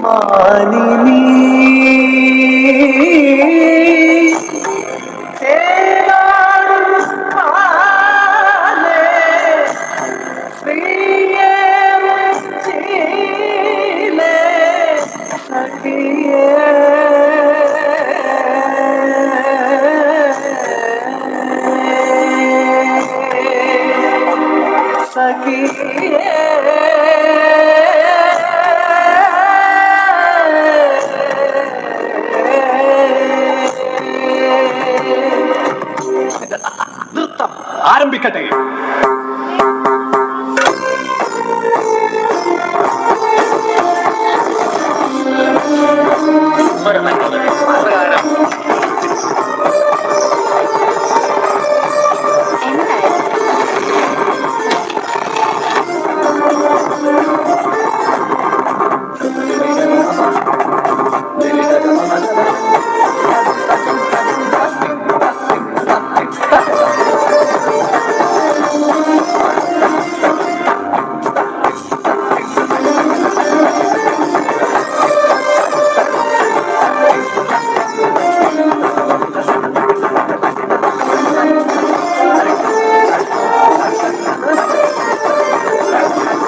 മാനിനി നൃത്തം ആരംഭിക്കട്ടെ.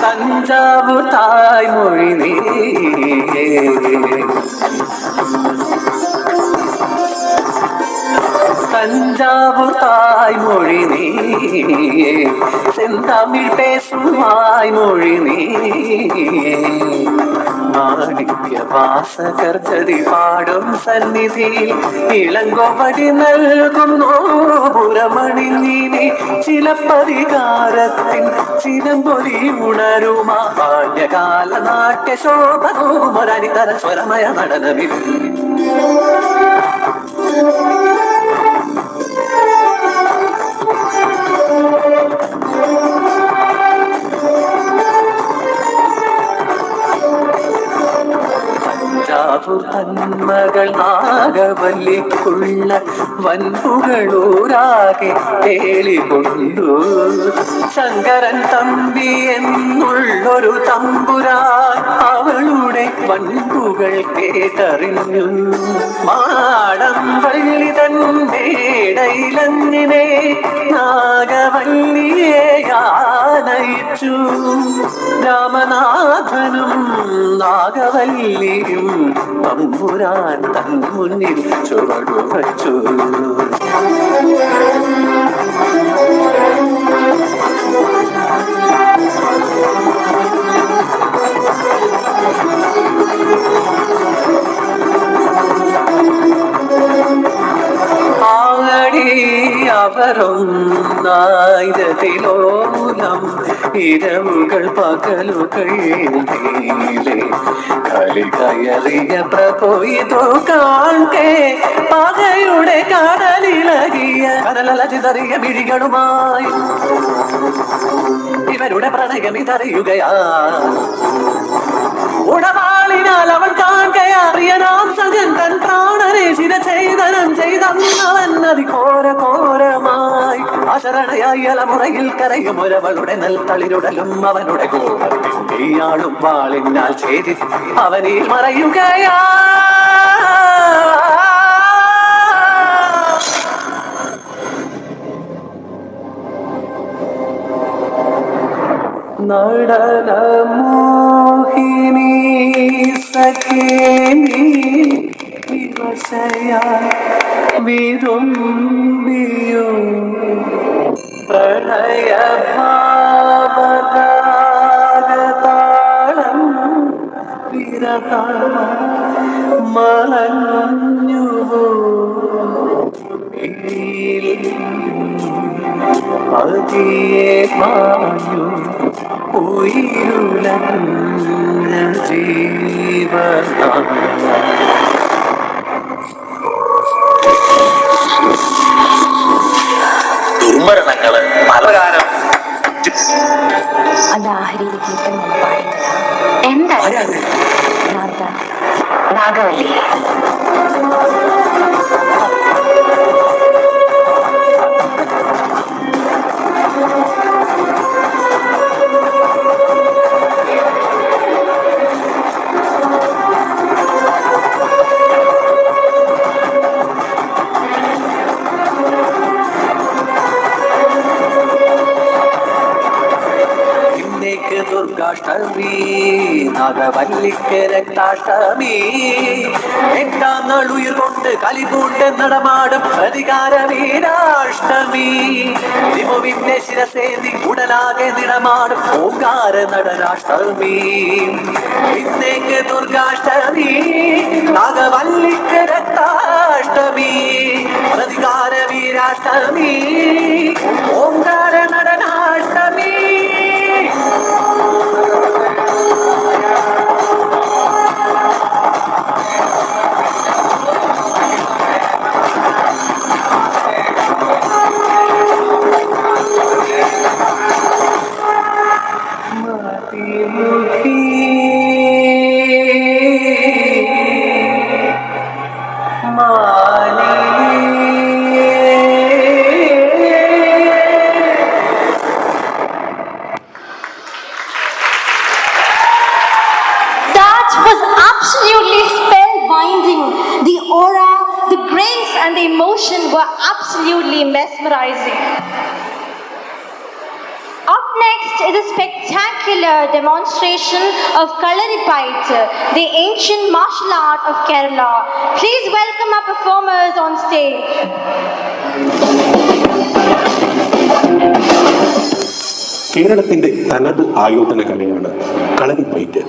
തഞ്ചാവൂർ തായ്മൊഴി നീ, தஞ்சாவூர் தாய்மொழி நீ, செந்தமிழ் பேசும் வாய்மொழி நீ, മാണിക്യ വാസകർജതി പാടും സന്നിധി ഇളങ്കോവടി നൽകുന്നു പുരമണി നീ ചിലപ്പതികാരത്തിൻ ചിലമ്പൊലി ഉണരുമാ ബാല്യകാല നാട്യശോഭനോമരനിതര സ്വരമയ നടനമിൽ തന്മകൾ നാഗവല്ലിക്കുള്ള വൻപുകളൂരാകെ തേളികൊണ്ടു ശങ്കരൻ തമ്പി എന്നുള്ളൊരു തമ്പുരാൻ അവളുടെ വൻപുകൾ കേട്ടറിഞ്ഞു. മാടം വള്ളി തന്നേടയിലങ്ങിനെ നാഗവല്ലിയെ ആനയിച്ചു. രാമനാഥനും നാഗവല്ലിയും തമ്പുരാൻ തൻ മുന്നിൽ ചുവടു വച്ചു. അവരൊന്നായിരത്തിലോലം ഇരവുകൾ പകലുകൾ നീലേ കളികയറിയ പ്രഭു ഇതു കാൺകേ പകയുടെ കടലിളകിയ കടലലചിതറിയ മിഴികളുമായി ഇവരുടെ പ്രണയമിതറിയുകയാ. ഉടവാളിനാൽ അവൻ കാണുകയറിയനാം സജൻ തൻ പ്രാണനെ ശിരഛേദനം ചെയ്തവൻ അതിഘോര ഘോരമായി അശരണയായി അലമുറയിൽ കരയും ഒരവളുടെ നെൽത്തളിരുടലും അവനുടെ കോപത്തിയാളും വാളിനാൽ ഛേദി അവനിൽ മറയുകയാ. നടനമോഹിനി സഖേനി വിവശയ വിരുമ്പിയോ പ്രണയഭാവരാഗതാളം മറഞ്ഞുവോ പതിയെ മാഞ്ഞു ഉയിരുലഞ്ഞ ജീവനാ ദുർമരണങ്ങള് പലകാലം അതാഹരിയിലെ കീർത്തനം പാടിയത് എന്താ നാഗവല്ലി. ദുർഗാഷ്ടമി നാഗവല്ലിക്ക് രക്താഷ്ടമി എട്ടാം നാൾ ഉയർകൊണ്ട് കലിപൂണ്ട് നടമാടും പ്രതികാര വീരാഷ്ടമി ദിമുവിന്റെ ശിരസേന്തി ഉടലാകെ നിടമാടും ഓങ്കാര നടനാഷ്ടമി ഇന്നേക്ക് ദുർഗാഷ്ടമി നാഗവല്ലിക്ക് രക്താഷ്ടമി പ്രതികാര വീരാഷ്ടമി Onkara നടനാഷ്ടമി. The aura, the grace and the emotion were absolutely mesmerizing. Up next is a spectacular demonstration of Kalaripayattu, the ancient martial art of Kerala. Please welcome our performers on stage. കേരളത്തിന്റെ തനത് ആയോധന കലയാണ് കളരിപ്പയറ്റ്.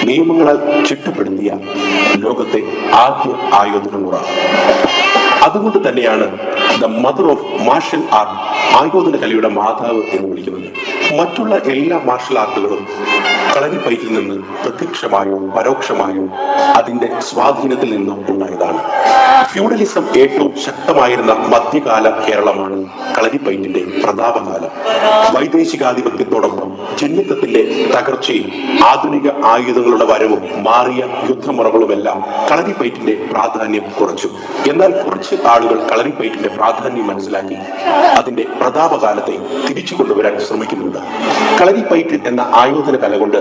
നിയമങ്ങളാൽ ചിട്ടപ്പെടുത്തിയ ലോകത്തെ ആദ്യ ആയോധന മുറ. അതുകൊണ്ട് തന്നെയാണ് the mother of marshal art ആയോധന കലയുടെ മാതാവ് എന്ന് വിളിക്കുന്നത്. മറ്റുള്ള എല്ലാ മാർഷൽ ആർട്ടുകളും കളരിപ്പയറ്റിൽ നിന്ന് പ്രത്യക്ഷമായോ പരോക്ഷമായോ അതിന്റെ സ്വാധീനത്തിൽ നിന്നും ഉണ്ടായതാണ്. ഫ്യൂഡലിസം ഏറ്റവും ശക്തമായിരുന്ന മധ്യകാല കേരളമാണ് കളരിപ്പയറ്റിന്റെ പ്രതാപകാലം. വൈദേശികാധിപത്യത്തോടൊപ്പം ജന്മിത്വത്തിന്റെ തകർച്ചയും ആധുനിക ആയുധങ്ങളുടെ വരവും മാറിയ യുദ്ധമുറകളുമെല്ലാം കളരിപ്പയറ്റിന്റെ പ്രാധാന്യം കുറച്ചു. എന്നാൽ കുറച്ച് ആളുകൾ കളരിപ്പയറ്റിന്റെ പ്രാധാന്യം മനസ്സിലാക്കി അതിന്റെ പ്രതാപകാലത്തെ തിരിച്ചു കൊണ്ടുവരാൻ ശ്രമിക്കുന്നുണ്ട്. കളരിപ്പയറ്റ് എന്ന ആയോധന കല കൊണ്ട്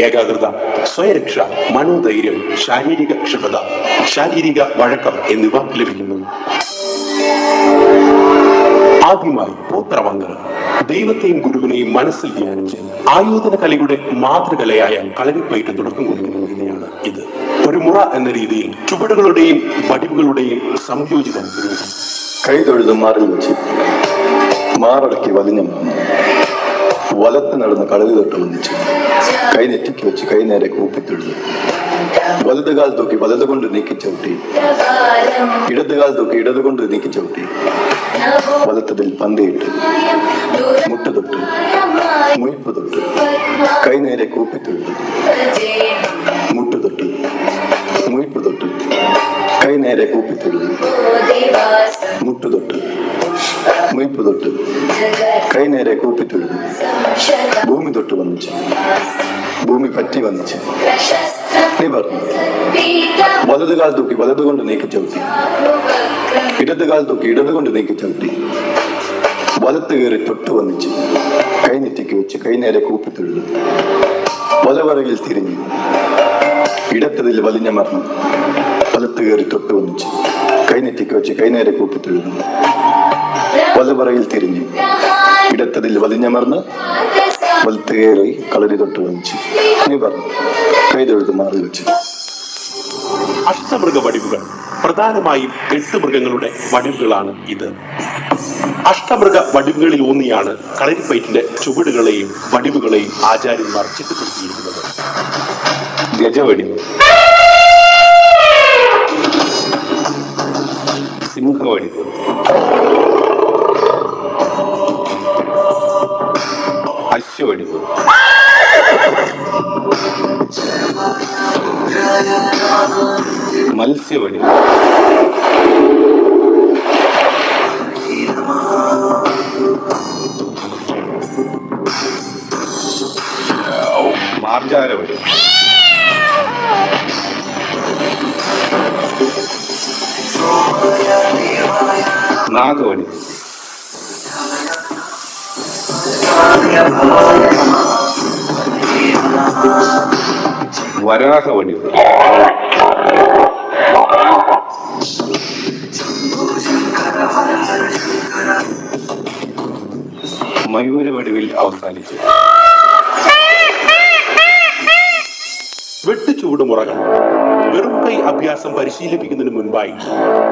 ഏകാഗ്രത, സ്വയരക്ഷ, മനോധൈര്യം, ശാരീരിക ക്ഷമത, ശാരീരിക വഴക്കം എന്നിവ ലഭിക്കുന്നു. ആദ്യമായി പൂത്രവങ്കർ ദൈവത്തെയും ഗുരുവിനെയും മനസ്സിൽ ധ്യാനിച്ച് ആയോധന കലയുടെ മാതൃകലയായ കളരിപ്പയറ്റ് തുടക്കം കൊടുക്കുന്നതിനെയാണ് ഇത്. ഒരു മുറ എന്ന രീതിയിൽ ചുവടുകളുടെയും വടിവുകളുടെയും സംയോജിതം. കൈ തൊഴുത് മാറിൽ വെച്ച് മാറടക്കി വലിഞ്ഞു വലത്ത് നടന്ന് കളരി തൊട്ട് വന്നിച്ച് കൈ നെറ്റിക്ക് വെച്ച് കൈ നേരെ കൂപ്പിത്തൊഴുതു. വലതുകാൽ തൂക്കി വലതുകൊണ്ട് നീക്കി ചവിട്ടി, ഇടതുകാൽ തൂക്കി ഇടതുകൊണ്ട് നീക്കി ചവിട്ടി, വലത്തതിൽ പന്തയിട്ട് മുട്ട തൊട്ട് മുയിപ്പ് തൊട്ട് കൈ നേരെ കൂപ്പിത്തൊഴുതു. മുട്ട് തൊട്ട് മുയിപ്പ് തൊട്ട് കൈ നേരെ കൂപ്പിത്തൊഴുതു. മുട്ട് തൊട്ട് മുയിപ്പ് തൊട്ട് കൈ നേരെ കൂപ്പിത്തൊഴുതു. ഭൂമി തൊട്ട് വന്നിച്ച് ഭൂമി പറ്റി വന്നിച്ച് നിവർന്നു. വലതുകാൽ തൂക്കി വലതുകൊണ്ട് നീക്കി ചവിട്ടി, ഇടതുകാൽ തൂക്കി ഇടതുകൊണ്ട് നീക്കി ചവിട്ടി, വലത്ത് കയറി തൊട്ട് വന്നിച്ച് കൈ നെറ്റിക്ക് വെച്ച് കൈ നേരെ കൂപ്പിത്തൊഴുതു. വലവറയിൽ തിരിഞ്ഞു ഇടത്തതിൽ വലിഞ്ഞമർന്നു വലത്ത് കയറി തൊട്ട് വന്നിച്ച് കൈ നെറ്റിക്ക് വെച്ച് കൈ നേരെ കൂപ്പിത്തൊഴുതു. വലവറയിൽ തിരിഞ്ഞു ഇടത്തതിൽ വലിഞ്ഞമർന്ന് വലത്ത് കയറി കളരി തൊട്ട് വന്നിച്ച് നിവർന്നു കൈ തൊഴുത് മാറി വെച്ചു. അഷ്ടമൃഗ വടിവുകൾ പ്രധാനമായും 8 മൃഗങ്ങളുടെ വടിവുകളാണ് ഇത്. അഷ്ടമൃഗ വടിവുകളിൽ ഊന്നിയാണ് കളരിപ്പയറ്റിന്റെ ചുവടുകളെയും വടിവുകളെയും ആചാര്യന്മാർ ചിട്ടപ്പെടുത്തിയിരിക്കുന്നത്. ഗജവടിവ്, സിംഹവടിവ്, അശ്വവടിവ്, മത്സ്യവടിവ്, മാർജാരവടിവ്, നാഗവടിവ്, വരാഹവടിവ്, മയൂരവടിവിൽ അവസാനിച്ചു. വെട്ടുചൂടുമുറകൾ വെറും കൈ അഭ്യാസം പരിശീലിപ്പിക്കുന്നതിന് മുൻപായി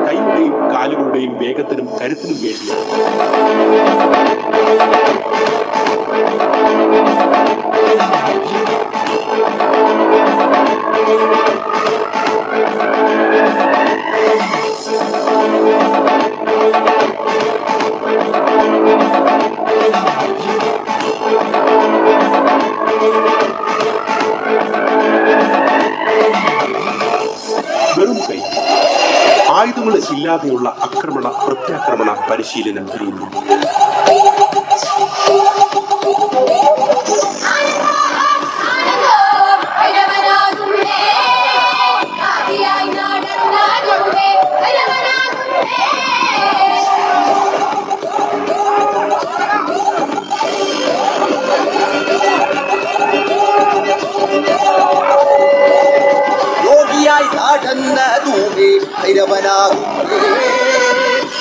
കൈയുടെയും കാലുകളുടെയും വേഗത്തിനും കരുത്തിനും വേണ്ടിയാണ്. വെറും കൈ ആയുധങ്ങൾ ഇല്ലാതെയുള്ള ആക്രമണ പ്രത്യാക്രമണ പരിശീലന രീതി.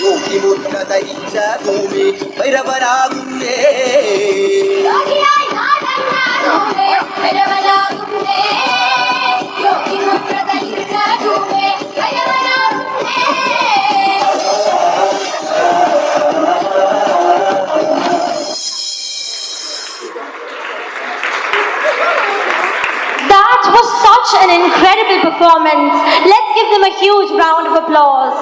യോഗിമുദ്ര ധരിച്ച ഭൂമി ഭൈരവനാകുന്നേ. That was such an incredible performance. Let's give them a huge round of applause.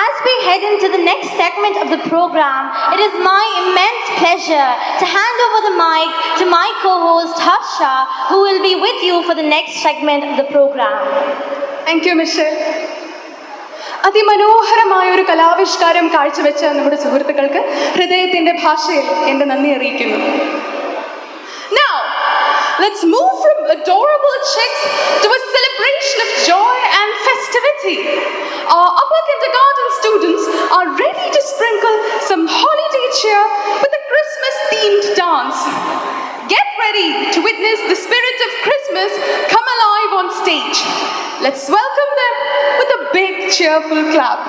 As we head into the next segment of the program, it is my immense pleasure to hand over the mic to my co-host Harsha, who will be with you for the next segment of the program. Thank you, Michelle. അതിമനോഹരമായ ഒരു കലാവിഷ്കാരം കാഴ്ചവെച്ച നമ്മുടെ സുഹൃത്തുക്കൾക്ക് ഹൃദയത്തിന്റെ ഭാഷയിൽ എൻ്റെ നന്ദി അറിയിക്കുന്നു. Now, let's move from adorable chicks to a celebration of joy and festivity. Our upper kindergarten students are ready to sprinkle some holiday cheer with a Christmas-themed dance. Get ready to witness the spirit of Christmas come alive on stage. Let's welcome them with a big cheerful clap.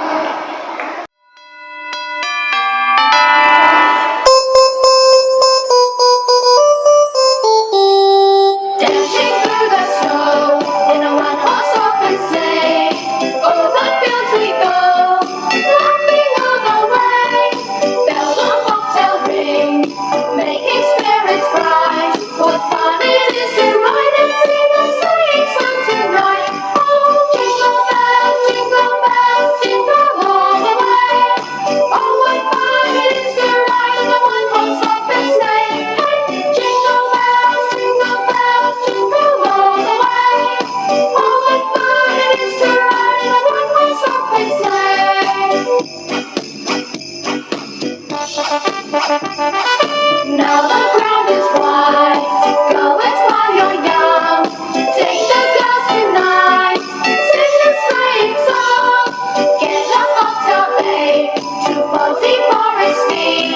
Now the ground is wide, go and while you're young. Take the girls tonight, sing the sleighing song. Get a cocktail made to Fuzzy Forest Meet,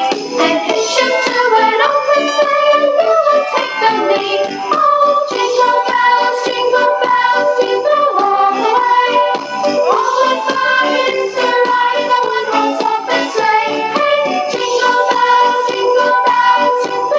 and hitch 'em to an open sleigh and go and take the lead. Oh, jingle bells, jingle all the way. Oh, what fun it is to ride in a one-horse open sleigh. Hey, jingle bells, jingle bells, jingle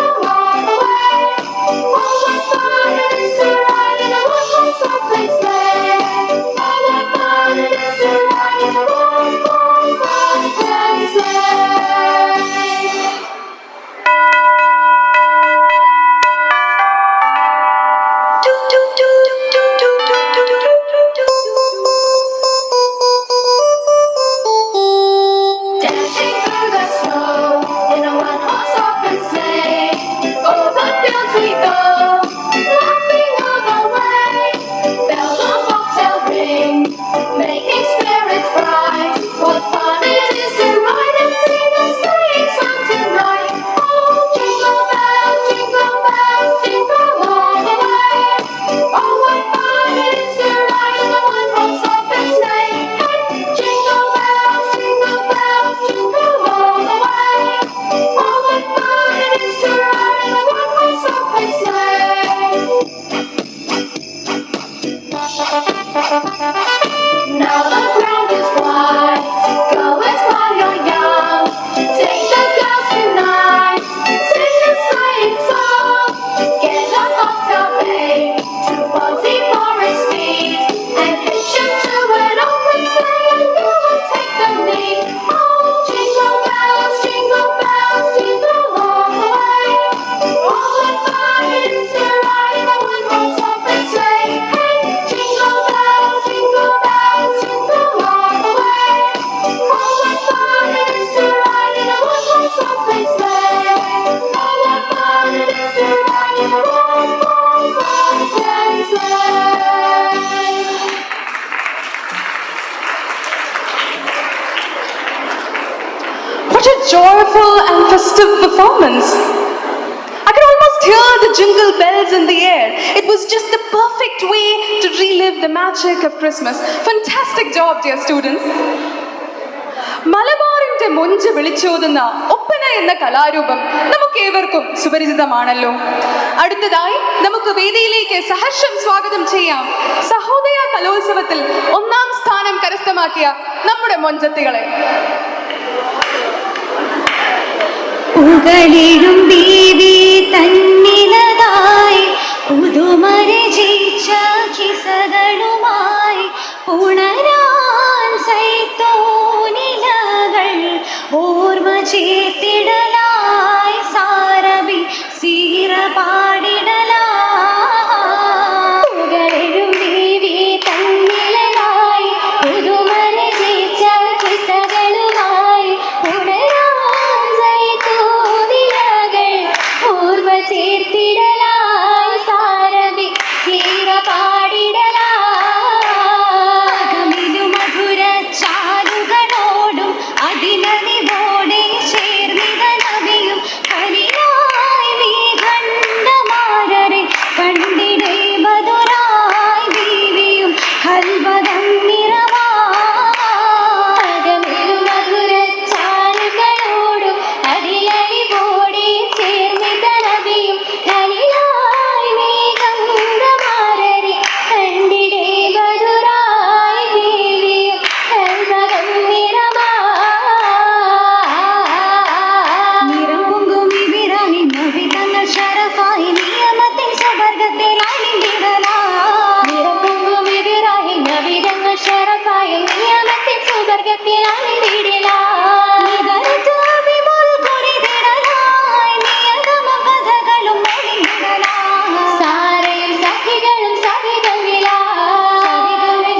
such a joyful and festive performance. I could almost hear the jingle bells in the air. It was just the perfect way to relive the magic of Christmas. Fantastic job, dear students. മലബാറിന്റെ മൊഞ്ച് വിളിച്ചോതുന്ന ഒപ്പന എന്ന കലാരൂപം നമുക്കേവർക്കും സുപരിചിതമാണല്ലോ. അടുത്തതായി നമുക്ക് വേദിയിലേക്ക് സഹർഷം സ്വാഗതം ചെയ്യാം സഹോദയ കലോത്സവത്തിൽ 1ാം സ്ഥാനം കരസ്ഥമാക്കിയ നമ്മുടെ മൊഞ്ചത്തികളെ. പുകളിടും ദേവി തന്നിലതായി പുതുമരചിച്ച കിസകളുമായി പുണരാൻ സൈത്തോനിലകൾ ഓർമ്മ ചേർത്തിടലായി സാരവി സീറ പാടിടലായി പുകളിടും ദേവി തന്നിലതായി പുതുമരചിച്ച കിസകളുമായി പുണരാൻ സൈത്തോനിലകൾ ഓർമ്മ ചേർത്തിടലായി സാരവി സീറ പാടിടലായി മധുര ചാലുകളോടും അതിനതിവോടെ ചേർന്നിത നബിയും കലിയായി നീ കണ്ടമാരരെ കണ്ടിടേ മധുരായി ദേവിയും കൽവതം നിറവാകമിലും മധുര ചാലുകളോടും അതിനതിവോടെ ചേർന്നിത നബിയും കലിയായി നീ കണ്ടമാരരെ കണ്ടിടേ മധുരായി ദേവിയും കൽവതം നിറം പൊങ്കും ഇബ്രാഹിം നബി തങ്ങൾ ശരഫായി നിയമത്തിൻ സുവർഗത്തിൽ അണിഞ്ഞിടലായി. നിറം പൊങ്കും ഇബ്രാഹിം നബി തങ്ങൾ ശരഫായി നിയമത്തിൻ സുവർഗത്തിൽ അണിഞ്ഞിടലായി. നിതരത്ത് അഭിമുൽ കുറിതിടലായി നിയതമ കഥകളും ഒളിഞ്ഞിടലായി. സാരയും സഖികളും സഖികളിലായി സവിതമേ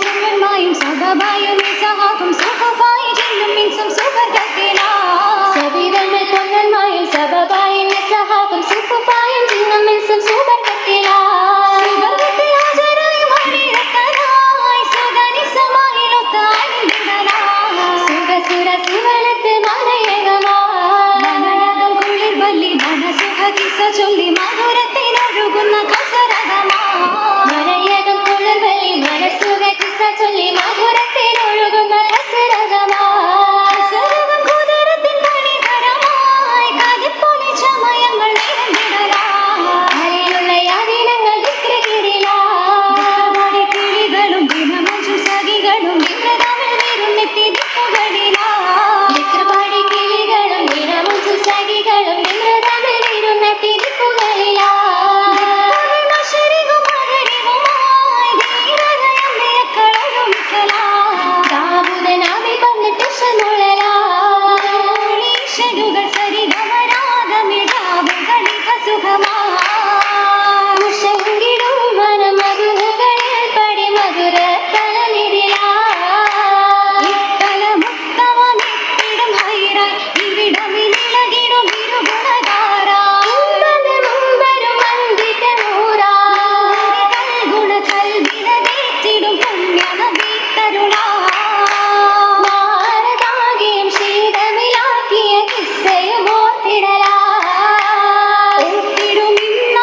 സബബായും ഇസഹാക്കും സുഖഫായി ജിന്നും മിൻസും സുവർഗത്തിലായി. സവിതമേ പൊന്നന്മായും സബബായും ഇസഹാക്കും സുഖഫായും ജിന്നും മിൻസും സുവർഗത്തിലായി. സുവർഗത്തിൽ ഹാജരായും ഹരീരത്തലായി സുഗനിസമായിലൊത്ത അണിഞ്ഞിടലായി. സുഖസുര സുവനത്തിൽ മനയകമായി മനയകം കുളിർ വല്ലി മനസുഖ കിസ ചൊല്ലി മധുരത്തിനൊഴുകുന്ന കസരകമായി. മനയകം കുളിർ വല്ലി മനസുഖ കിസ ചൊല്ലി മധുരത്തിനൊഴുകുന്ന കസരകമായി. കസരകം കുതിരത്തിൻ പണിതരമായി കതിപ്പൊലി ചമയങ്ങൾ നിറഞ്ഞിടലായി. ഹരിയുള്ള യാതിനങ്ങൾ ദിക്റുകിടിലായി. കിളികളും ദിനമഞ്ചും സഖികളും വിമൃതമിൽ വിരുന്നെത്തി ദിക്കുകളിലായി. ദിക്റുപാടി കിളികളും ദിനമഞ്ചും സഖികളും വിമൃതമിൽ വിരുന്നെത്തി ദിക്കുകളിലായി. മശരികും മകരിവുമായി ധീരതയം വിയക്കളൊരുമിക്കലായി. ദാവൂദനബി വന്നിട്ട് ശനുളലായി. ഈശലുകൾ സരിഗമരാഗമിടാവുകളിക സുഖമായി. മുഷങ്കിടും വനമധുകളിൽ പടിമധുര തലനിരിലായി. ഇത്തലമുത്തമമിട്ടിടും ഹൈറായി ഇവിടമിലിളകിടും ഇരുഗുണകാരായി. ഇമ്പതമുമ്പരും അന്തികനൂറായി. കൽഗുണ കൽവിനതേറ്റിടും പുണ്യമഭി തരുളായി. മാരതാകിയും ശീതമിലാക്കിയ കിസ്സയും ഓർത്തിടലായി. ഓർത്തിടും ഇന്ന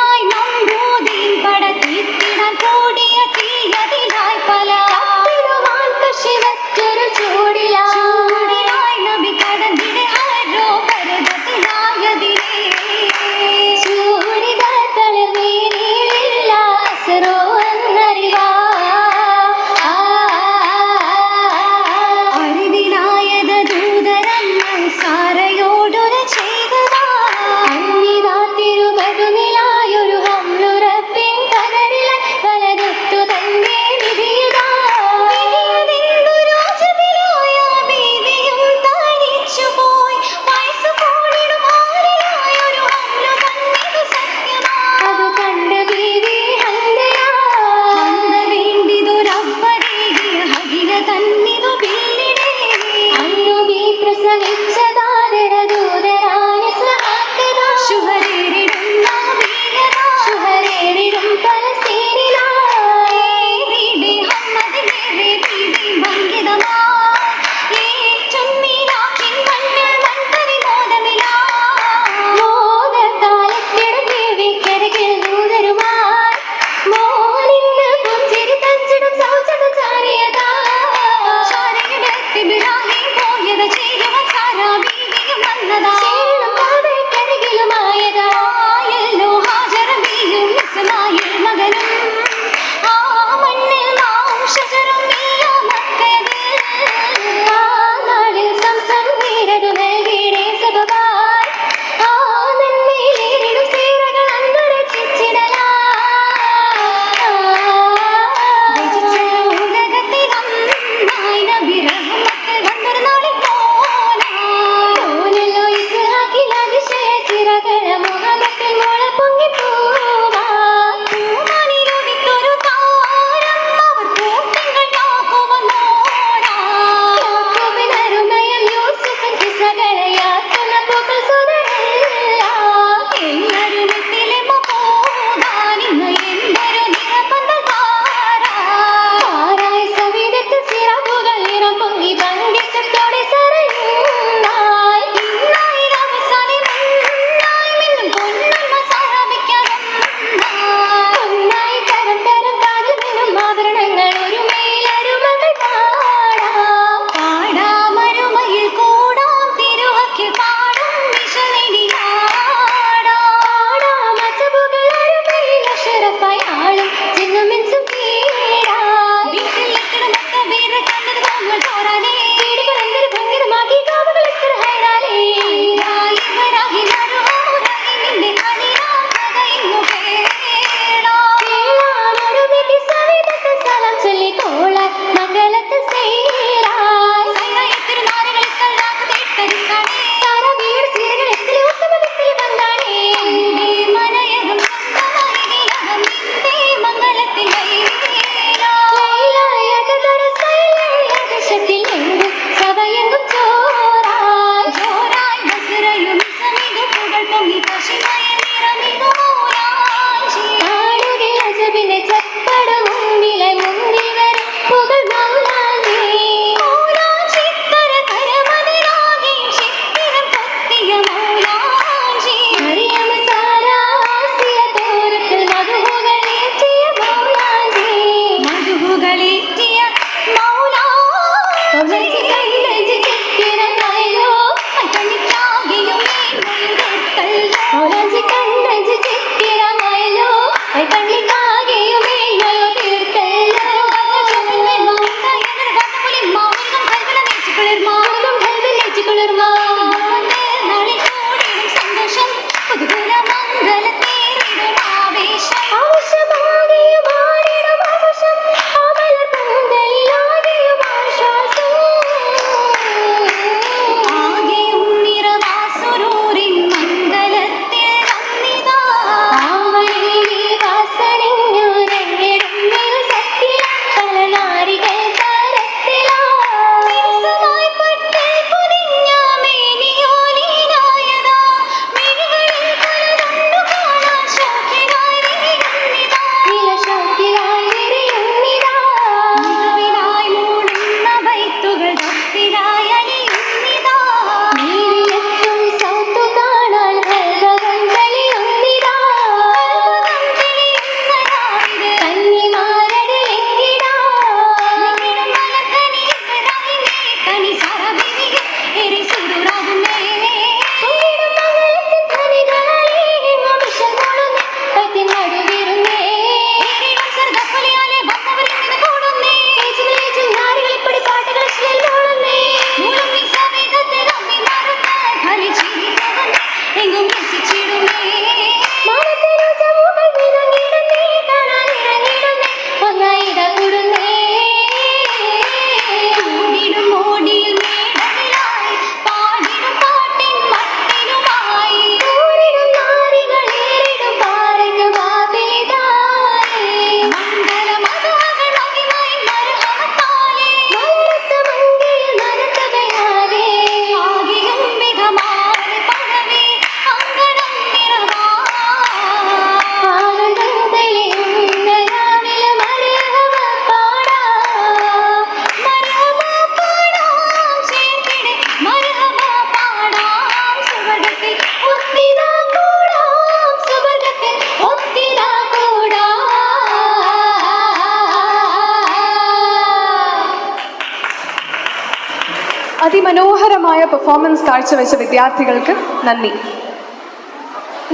അതിമനോഹരമായ പെർഫോമൻസ് കാഴ്ചവെച്ച വിദ്യാർത്ഥികൾക്ക് നന്ദി.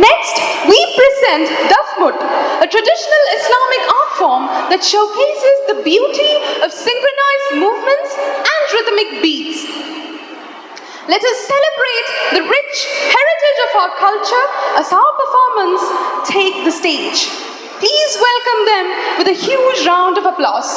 Next, we present Dafmut, a traditional Islamic art form that showcases the beauty of synchronized movements and rhythmic beats. Let us celebrate the rich heritage of our culture as our performance take the stage. Please welcome them with a huge round of applause.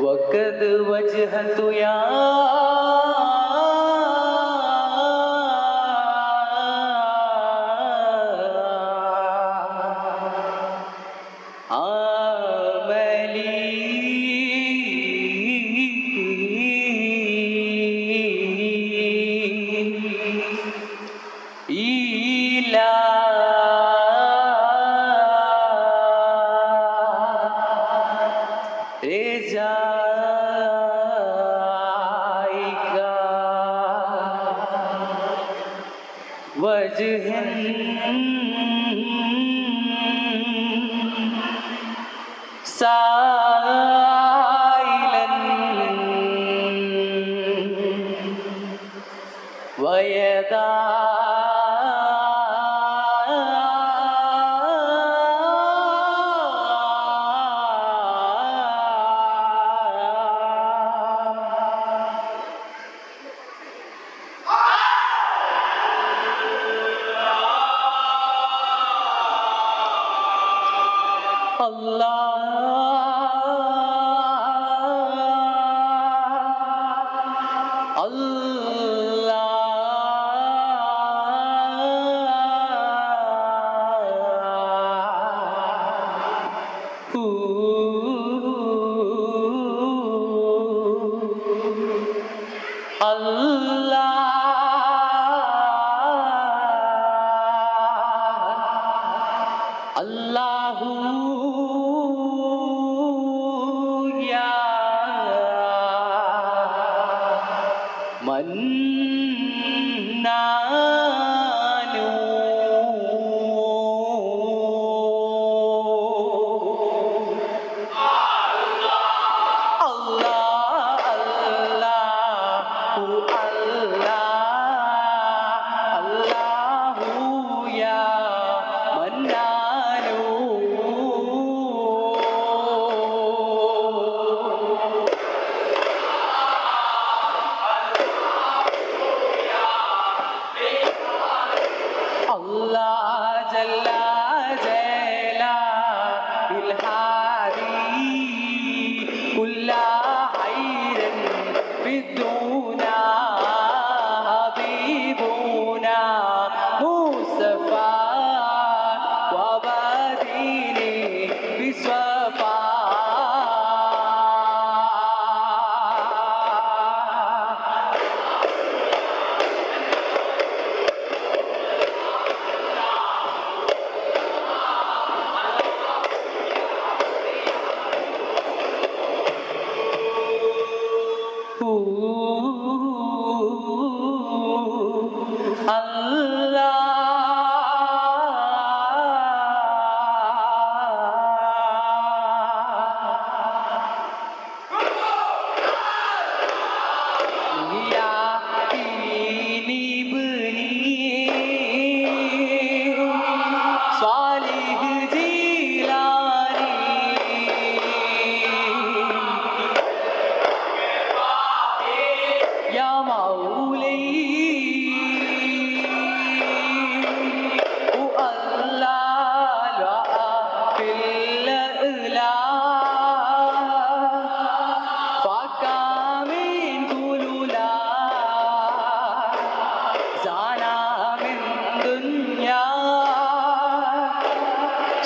وقد وجهت يا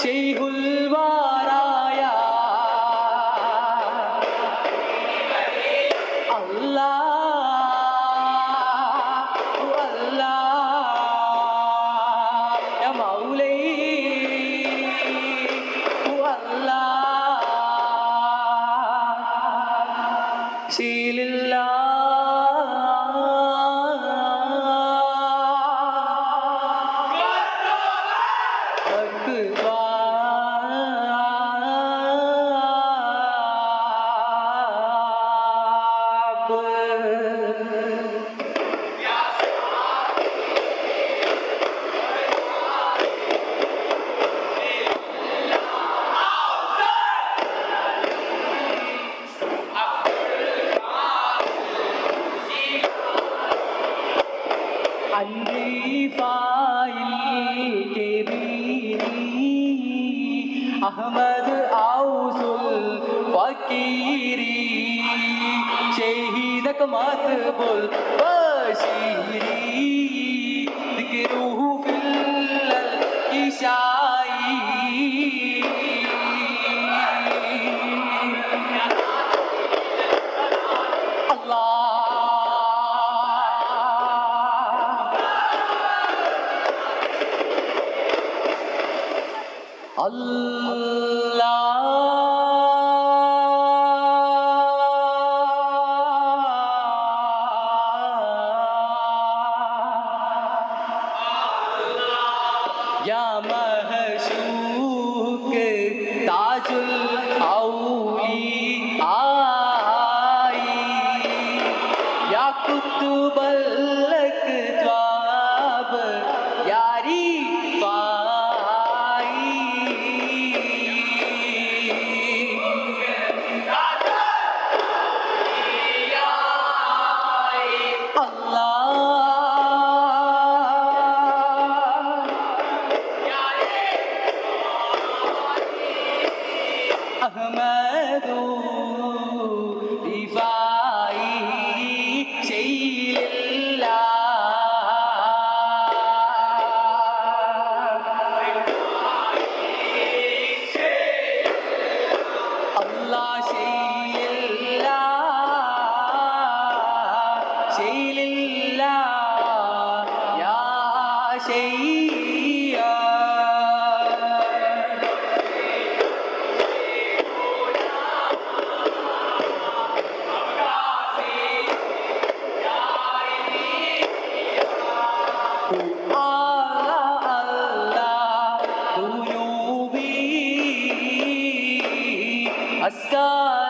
Shaikhul വാരായ അല്ലാഹു അല്ലാഹ് യാ മൗലൈ അല്ലാഹ് ശീലില്ലാ അഹമ്മദ് ഔസുൽ ഫക്കീരി ഷഹീദക മത്ബുൽ ബശീരി ദിക്റുഹു ഫിൽ ഇശായി या महशूक ताजुल औली आई या कुतुबल ख्वाब यारी पाई അഹ്മദു റിഫായി ശൈലില്ലാ അല്ലാഹ് ശൈലില്ലാ ശൈലില്ലാ യാ ശൈയാ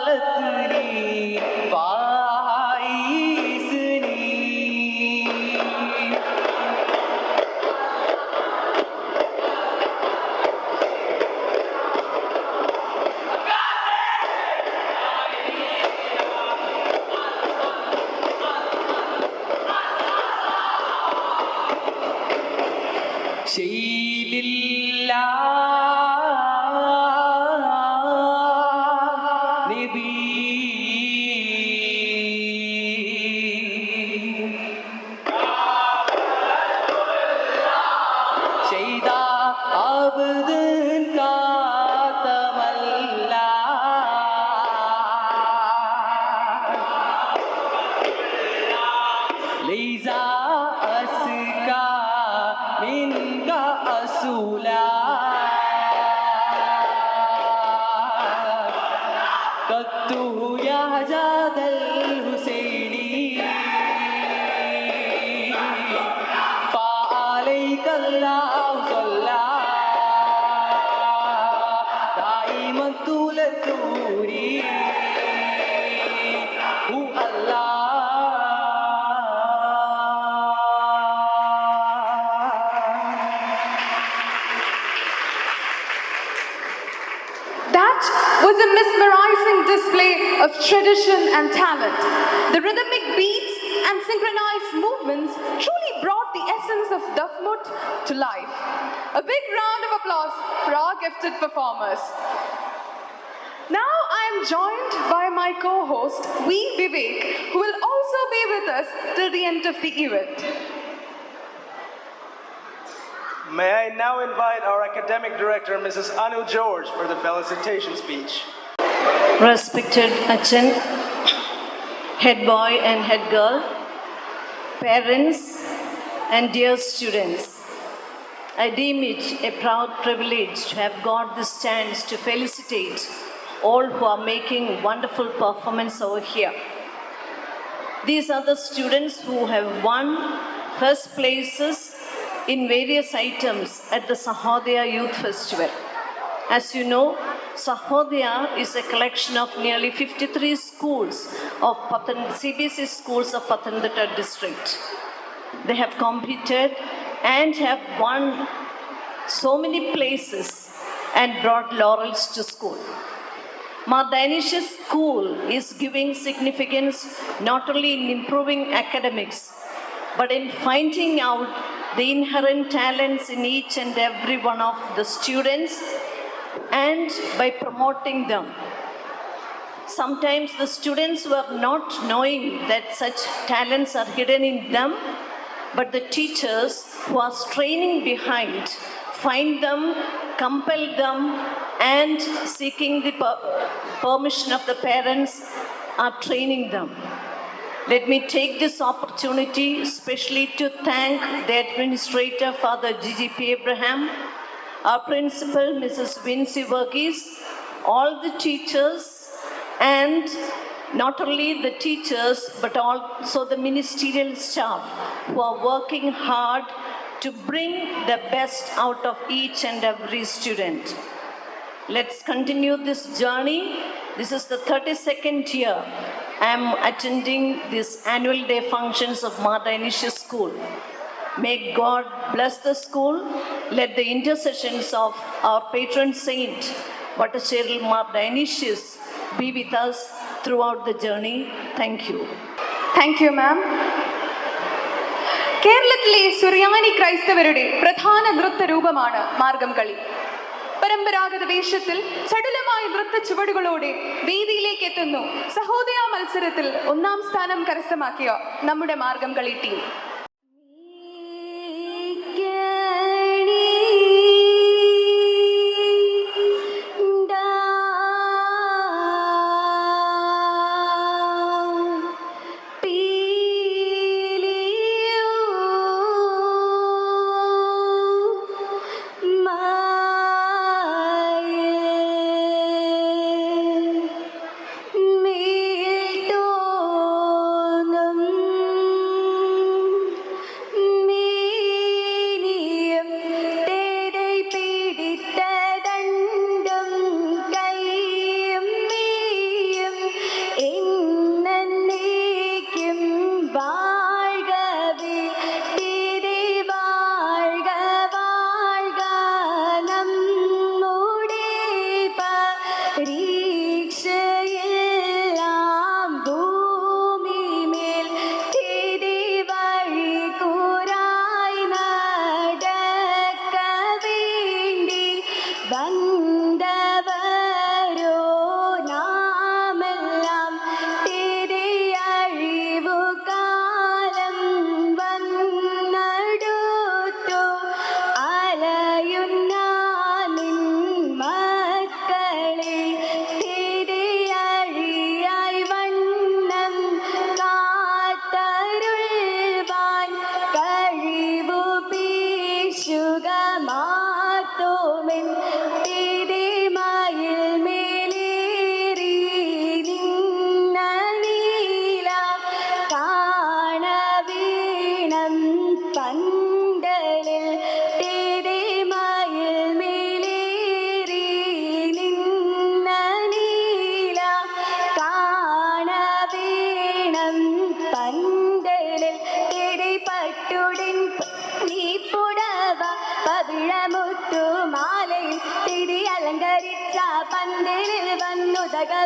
أسكالتني فايسني شيل الله نبي شيدا عبد كاتم الله ليس أسكى منك أسولا قدته يا جاد الحسيني فعليك الله صلى دائما طول الدوري هو الله That was a mesmerizing display of tradition and talent. The rhythmic beats and synchronized movements truly brought the essence of Dafmut to life. A big round of applause for our gifted performers. Now I am joined by my co-host, V. Vivek, who will also be with us till the end of the event. May I now invite our academic director, Mrs. Anu George, for the felicitation speech. Respected Achan, head boy and head girl, parents and dear students, I deem it a proud privilege to have got this chance to felicitate all who are making wonderful performance over here. These are the students who have won first places in various items at the Sahodaya Youth Festival. As you know, Sahodaya is a collection of nearly 53 schools of CBSE schools of Pathanamthitta district. They have competed and have won so many places and brought laurels to school. Mar Danisha's school is giving significance not only in improving academics, but in finding out the inherent talents in each and every one of the students and by promoting them. Sometimes the students were not knowing that such talents are hidden in them, but the teachers who are training behind find them, compel them, and seeking the permission of the parents are training them. Let me take this opportunity especially to thank the administrator, Father G.G.P. Abraham, our principal, Mrs. Vinci Verghese, all the teachers, and not only the teachers, but also the ministerial staff who are working hard to bring the best out of each and every student. Let's continue this journey. This is the 32nd year I am attending these annual day functions of Mar Danisha School. May God bless the school. Let the intercessions of our patron saint, Vattacheril Mar Danishius, be with us throughout the journey. Thank you. Thank you, ma'am. കേരളത്തിലെ സുറിയാനി ക്രൈസ്തവരുടെ പ്രധാന നൃത്തരൂപമാണ് മാർഗം കളി. പരമ്പരാഗത വേഷത്തിൽ ചടുലമായ നൃത്ത ചുവടുകളോടെ വേദിയിലേക്ക് എത്തുന്നു സഹോദയ മത്സരത്തിൽ 1ാം സ്ഥാനം കരസ്ഥമാക്കിയ നമ്മുടെ മാർഗം കളി ടീം.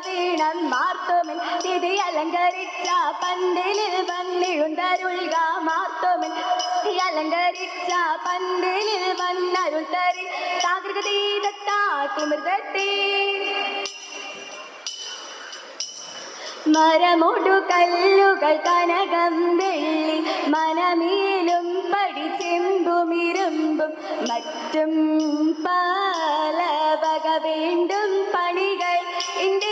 വീണം മാർത്തോമൻ തിരി അലങ്കരിച്ച പന്തലിൽ വന്നിഴുന്തരുൾക മാർത്തോമൻ അലങ്കരിച്ച പന്തലിൽ വന്നരുൾ തരി താകൃതീതത്താട്ടിമൃതത്തെ മരമൊടു കല്ലുകൾ കനകം വെള്ളി മനമേലും പടി ചെമ്പുമിരുമ്പും അടുപ്പും മറ്റും പല വക വീണ്ടും പണികൾ ഇന്ത്യ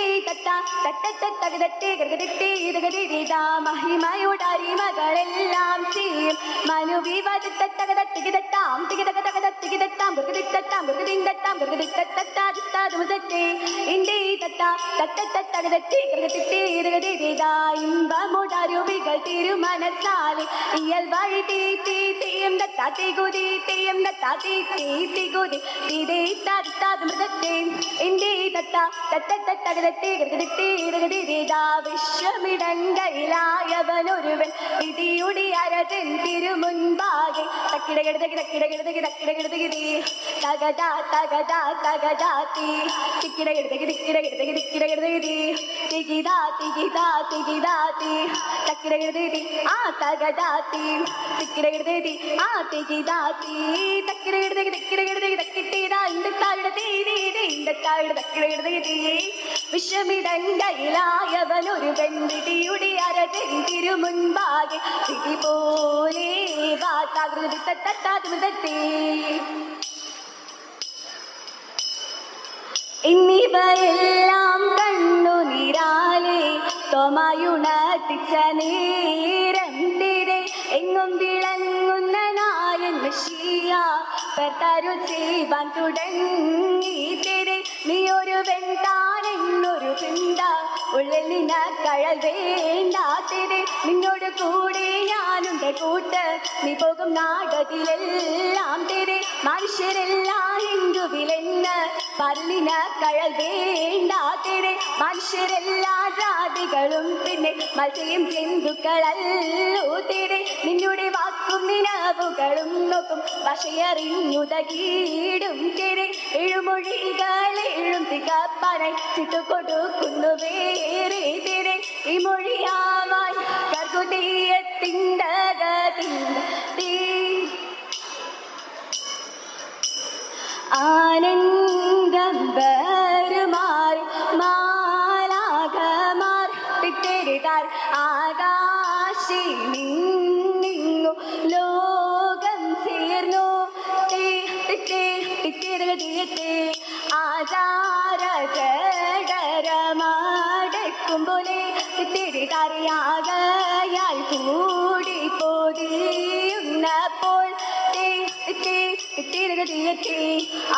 മഹിമയോടരിമകളെല്ലാം ചെയ്യും മനുവിവതത്തകതത്തികിതത്താം തികിതകതകതത്തികിതത്താം ഗൃഗതിത്തത്താം ഗൃഗതിന്തത്താം ഗൃഗതിത്തത്താ ഇന്ത്യ തത്തത്തകതത്തി ഗൃഗതിത്തീ ഇമ്പമുടരുവികൾ തിരുമനസാലി ഇയൽ വഴി തീയം ദത്താ തികുതി തീയം ദത്താ തീകുതി തീതേ തത്താമൃതത്തെ ഇന്ത്യ തത്തത്തകതത്തി ഗൃഗതിത്തീ വിശ്വമിടങ്കയിലായവനൊരുവൻ വിധിയുടെ അരജൻ തിരുമുൻപാകെ തക്കിടകിടതകിടകിടകിടതകിടകിടകിടതകിടകിടതകിട തകതാ തകതാ തകതാത്തി തിക്കിടകിടതകിടകിടകിടകിടകിടകിടതകിട തികിതാ തികിതാ തികിതാത്തി തക്കിടകിടതകിട ആ തകതാത്തി തിക്കിടകിടതകിട ആ തികിതാത്തി തക്കിടകിടതകിടകിടകിടതകിടകിടതകിട ഇണ്ടത്തായുടെ തീരീ ഇണ്ടത്തായുടെ തക്കിടകിടതകിട വിശ്വമിടങ്കയിലായവനൊരു പെൺവിധിയുടെ അരജൻ തിരുമുൻപാകെ വിധി പോലെ വാത്താകൃതി തത്താതുമതത്തേ എന്നിവയെല്ലാം കണ്ണുനീരാലെ തൊമയുണർത്തിച്ച നേരം തിരെ എങ്ങും വിളങ്ങുന്ന നായൻ മെഷിയ പെർത്തരു ചെയ്യുവാൻ തുടങ്ങി തിരെ നീ ഒരു വെൺതാനെന്നൊരു ചിന്ത ഉള്ളിൽ നിന്ന കഴൽ വേണ്ടാത്തിരെ നിന്നോട് കൂടെ ഞാനുണ്ട് കൂട്ട് നീ പോകും നാടകത്തിലെല്ലാം തിരെ മനുഷ്യരെല്ലാം ഹിന്ദുവിലെന്ന് പറഞ്ഞ കഴൽ വേണ്ടാത്തിരെ മനുഷ്യരെല്ലാ ജാതികളും പിന്നെ മത്സ്യം ജന്തുക്കളല്ലോ തിരെ നിന്നുടെ വാക്കും നിലവുകളും നോക്കും ഭാഷയറിഞ്ഞുതകീടും തിരെ എഴുമൊഴികളെഴും തികപ്പനായി ചിട്ടുകൊടുക്കുന്നു വേറെ തിരെ ഈ മൊഴിയാവാൻ കർക്കുതീയത്തിണ്ടകത്തിൻ്റെ ആനന്ദം വരുമാറി മാലാഖമാർ തിരിതാർ ആകാശി നിന്നിങ്ങു ലോകം ചേർന്നു ആചാര ജഡരമടക്കും പോലെ തിരിതറിയാകയാൽ കൂടി പൊതിയുന്നപ്പോൾ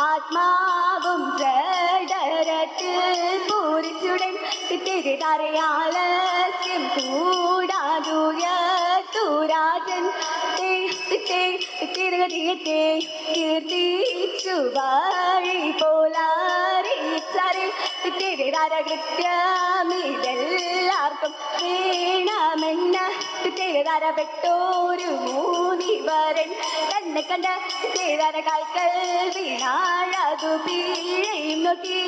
ആത്മാവും ജഡരത്തിൽ പൂരിച്ചുടൻ തിരിതറിയാലസ്യം കൂടാതുയരാജൻ കീർത്തിച്ചു വഴി പോലറിച്ചറിൽ കൃത്യമിതെല്ലാവർക്കും വേണമെന്ന് പെട്ടോരു മൂന്നിവരൻ തന്നെ കണ്ട് കാൽക്കൽ വീണാഴതു പീഴയും നോക്കി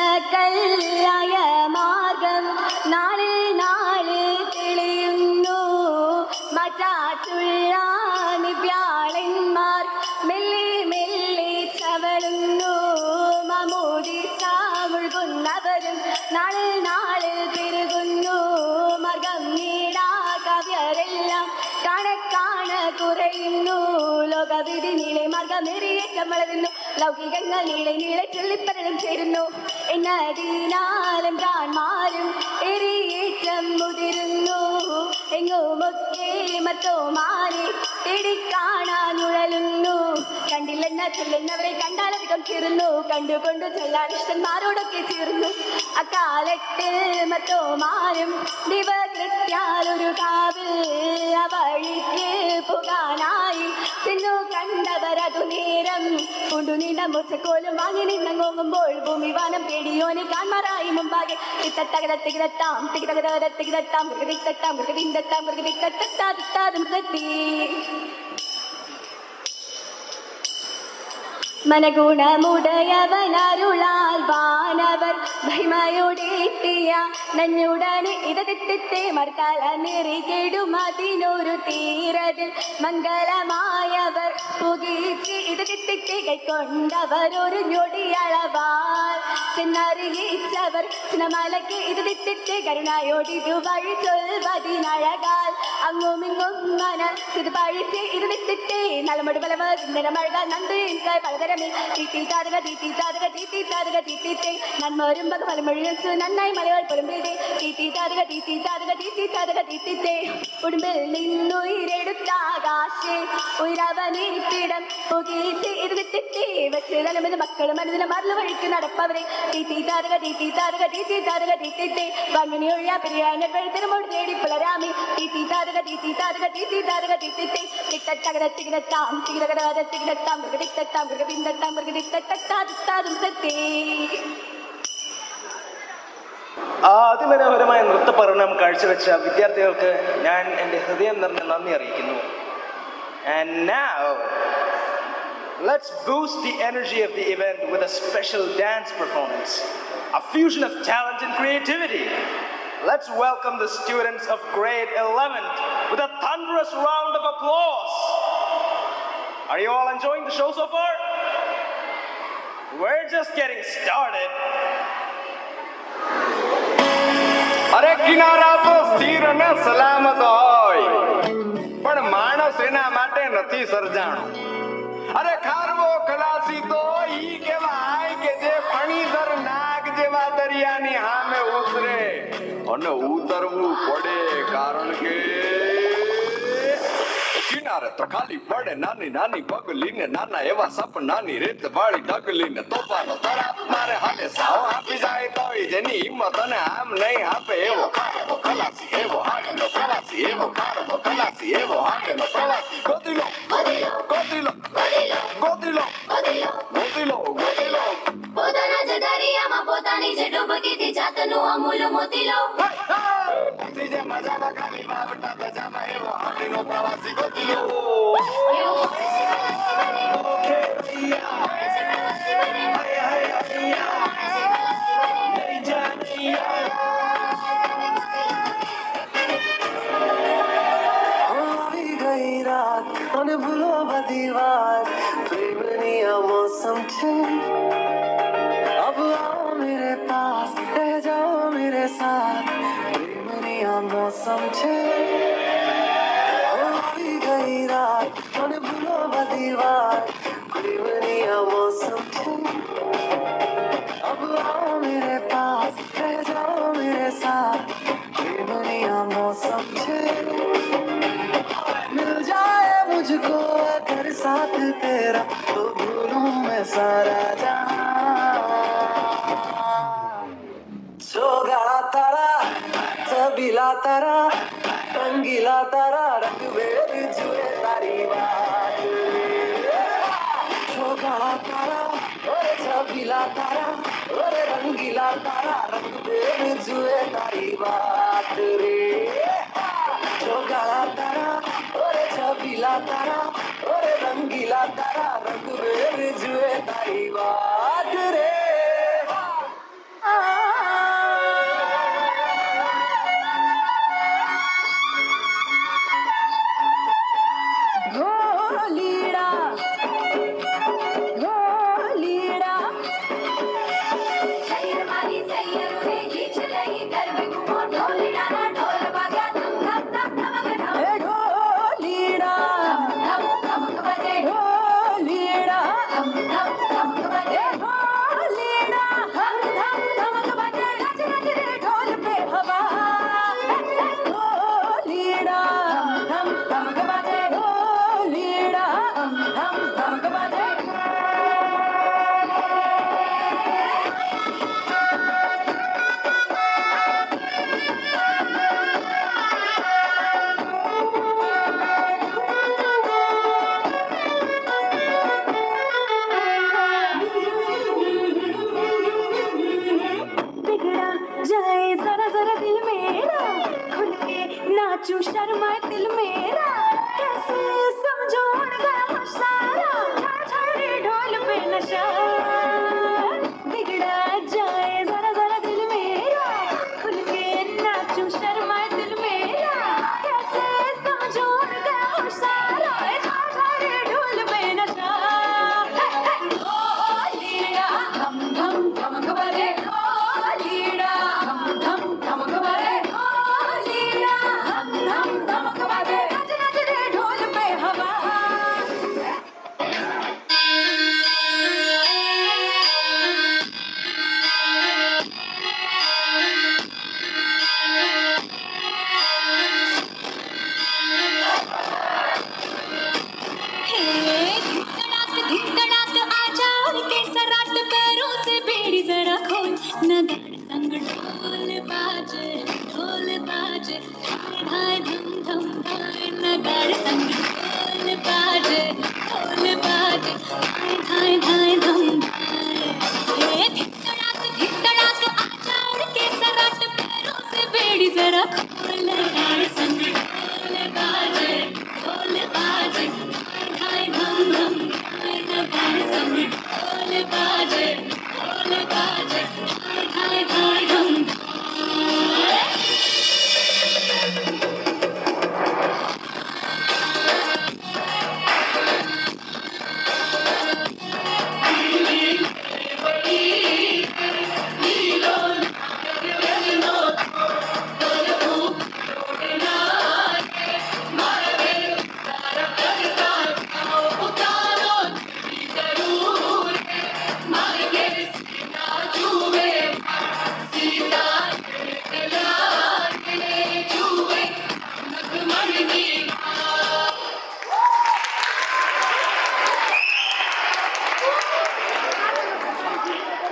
മണിക്കല്ലായ മാർഗം നാളിൽ നാളിൽ തെളിയുന്നു മറ്റാറ്റുള്ള നിവ്യാളന്മാർ മെല്ലെ മെല്ലെ ചവളുന്നു മമൂടി സാമുഴുകുന്നവരും നാളിൽ നാളിൽ പെരുകുന്നു മാർഗം നീടാ കവ്യരെല്ലാം കാണ കുറയുന്നു ലോകവിധി നീളെ മാർഗമേറിയേറ്റം വളരുന്നു ലൗകികങ്ങൾ നീളെ നീളെ ചൊല്ലിപ്പലരും ചേരുന്നു എന്നതിനാലും പ്രാന്മാരും എറിയേറ്റം മുതിരുന്നു എങ്ങുമൊക്കെ മറ്റോ മാറി തേടിക്കാണാൻ ഉഴലുന്നു കണ്ടില്ലെന്ന ചൊല്ലുന്നവരെ കണ്ടാലധികം ചേരുന്നു കണ്ടുകൊണ്ട് ചൊല്ലാനിഷ്ടന്മാരോടൊക്കെ ചേർന്നു അക്കാലത്തിൽ മറ്റോ മാരും ദിവകൃത്യാലൊരു കാവിൽ വഴിക്ക് പോകാനായി ചെന്നു കണ്ടവരതു നേരം കൊണ്ടു നീണ്ട മുച്ചക്കോലും വാങ്ങി നിന്നങ്ങോങ്ങുമ്പോൾ ഭൂമി വാനം പേടിയോനെ കാൺമാറായി മുമ്പാകെ തിത്തത്തകതത്തികിതത്താം തികിതകതത്തികിതത്താം മൃഗതിത്തത്താം മൃഗതിന്തത്താം മൃഗതിത്തത്താത്താതും മൃഗത്തി മനഗുണമുടയവനരുളാൽ വാനവർ മഹിമയോടെത്തിയ നഞ്ഞുടനെ ഇടതിത്തെ മർത്തല നെറികെടും അതിനൊരു തീരതിൽ മംഗളമായവർ പുകീച്ച് ഇടതിത്തെ കൈക്കൊണ്ടവരൊരു ഞൊടിയളവാൽ ചെന്നറിയിച്ചവർ സിനമലയ്ക്ക് ഇത് വിട്ടിട്ട് കരുണായോടിതു വഴി ചൊൽവതിനഴകാൽ അങ്ങുമിങ്ങും മനസ്സിത് പഴിച്ച് ഇത് വിട്ടിട്ട് നലമടി ബലവ നിരമഴക നന്ദിൻകായ് പലതരമേ തീറ്റി താതക തീറ്റി താതക തീറ്റി താതക തീറ്റിത്തെ നന്മരും പക പലമൊഴിയു നന്നായി മലകൾ പൊരുമ്പിതേ തീറ്റി താതക തീറ്റി താതക തീറ്റി താതക തീറ്റിത്തെ ഉടുമ്പിൽ നിന്നുയിരെടുത്താകാശേ ഉയരവനിരിപ്പിടം പുകീച്ച് ഇത് വിട്ടിട്ട് വെച്ച് തലമെന്ന് മക്കളും മനസ്സിനെ മറന്നു വഴിക്ക് നടപ്പവരെ തീറ്റി താതക തീറ്റി താതക തീറ്റി താതക തീറ്റിത്തെ വങ്ങനെ ഒഴിയാ പിരിയാൻ വെഴുത്തിനോട് നേടി പുലരാമി തീറ്റി താതക തീറ്റി താതക തീറ്റി താതക തീറ്റിത്തെ തിട്ടത്തകര തികിടത്താം തികിടകട തികിടത്താം മൃഗതിത്തത്താം മൃഗബിന്ദത്താം മൃഗതിത്തത്താതും തത്തേ. അതിമനോഹരമായ നൃത്തപഠനം കാഴ്ചവെച്ച വിദ്യാർത്ഥികൾക്ക് ഞാൻ എൻ്റെ ഹൃദയം നിറഞ്ഞ നന്ദി അറിയിക്കുന്നു. And now, let's boost the energy of the event with a special dance performance, a fusion of talent and creativity. Let's welcome the students of grade 11th with a thunderous round of applause. Are you all enjoying the show so far? We're just getting started. અરે કિનારા તો સ્થિર અને સલામત હોય, પણ માણસ એના માટે નથી સર્જાણો. અરે ખારવો ખલાસી તો ઈ કહેવાય કે જે ફણીધર નાગ જેવા દરિયાની સામે ઉતરે અને ઉતરવું પડે, કારણ કે કિનારે તો ખાલી પડે નાની નાની પગલીને, નાના એવા સપનાની રેત વાળી ઢગલીને, તોફાનો તરાપ મારે હાથે સાવ આપી જાય તોય જેની હિંમત અને આમ નહીં આપે એવો ખારવો ખલાસી, એવો હાથેનો પ્રવાસી, એવો ખારવો ખલાસી, એવો હાથેનો પ્રવાસી. ગોતીલો ગોતીલો ગોતીલો ગોતીલો ગોતીલો ગોતીલો પોતાના જ દરિયામાં પોતાની જ ડૂબકીથી જાતનું અમૂલ મોતી લો. જે મજામાં ખાલી વાવટા ધજામાં એવો હાથેનો પ્રવાસી ગોતીલો. એવું હોય છે ખલાસી બને. હોય છે ખલાસી બને. હોય છે ખલાસી બને. આવી ગઈ રાત અને ભૂલો બધી વાત, પ્રેમની આ મોસમ છે. अब आओ मेरे पास, रह जाओ मेरे साथ, प्रेमनी आ मौसम छे. આવી ગઈ રાત અને ભૂલો બધી વાત, પ્રેમની આ મૌસમ છે. अब आओ मेरे पास, रह जाओ मेरे साथ, प्रेमनी आ मौसम छे. मिल जाए मुझको अगर साथ तेरा, तो भूलूं मैं सारा जहां. सोगाड़ा तारा, सबीला तारा, रंगीला तारा, रंग बेर जुए तारी बात. सोगाड़ा तारा, ओरे सबीला तारा, ओरे रंगीला तारा, रंग बेर जुए तारी बात रे. सोगाड़ा तारा, ओरे सबीला तारा, ओरे रंगीला तारा, रंग बेर जुए तारी बात रे. ढोलीड़ा ढोलीड़ा सैर मारी सैर रे खींच रही घर में घूमो ढोल डाला ढोल बाजा धम धम धम धमक धम ए ढोलीड़ा धम धमक बजे ढोलीड़ा धम धम धमक बजे ढोलीड़ा धम धम धमक बजे नच नच रे ढोल पे हवा. ढोलीड़ा धम धमक बजे ढोलीड़ा धम धमक बजे. बिगड़ा जाए जरा जरा दिल मेरा, खुल के नाचूं शर्माए दिल मेरा, कैसे समझो उड़ गया मुझ सारा, छाड़ छाड़ रे ढोल पे नशा. बिगड़ा जाए जरा जरा दिल मेरा, खुल के नाचूं शर्माए दिल मेरा, कैसे समझो उड़ गया मुझ सारा, छाड़ छाड़ रे ढोल पे नशा. ढोलीड़ा धम धम धमक बजे नगाड़े संग ढोल बाजे धाय धाय धम धाय धिकड़ाक आजा उड़ के सराट पैरों से बेड़ी जरा खोल नगाड़े संग ढोल बाजे धाय धाय धम धम धाय नगाड़े संग ढोल बाजे धाय धाय धाय धम धाय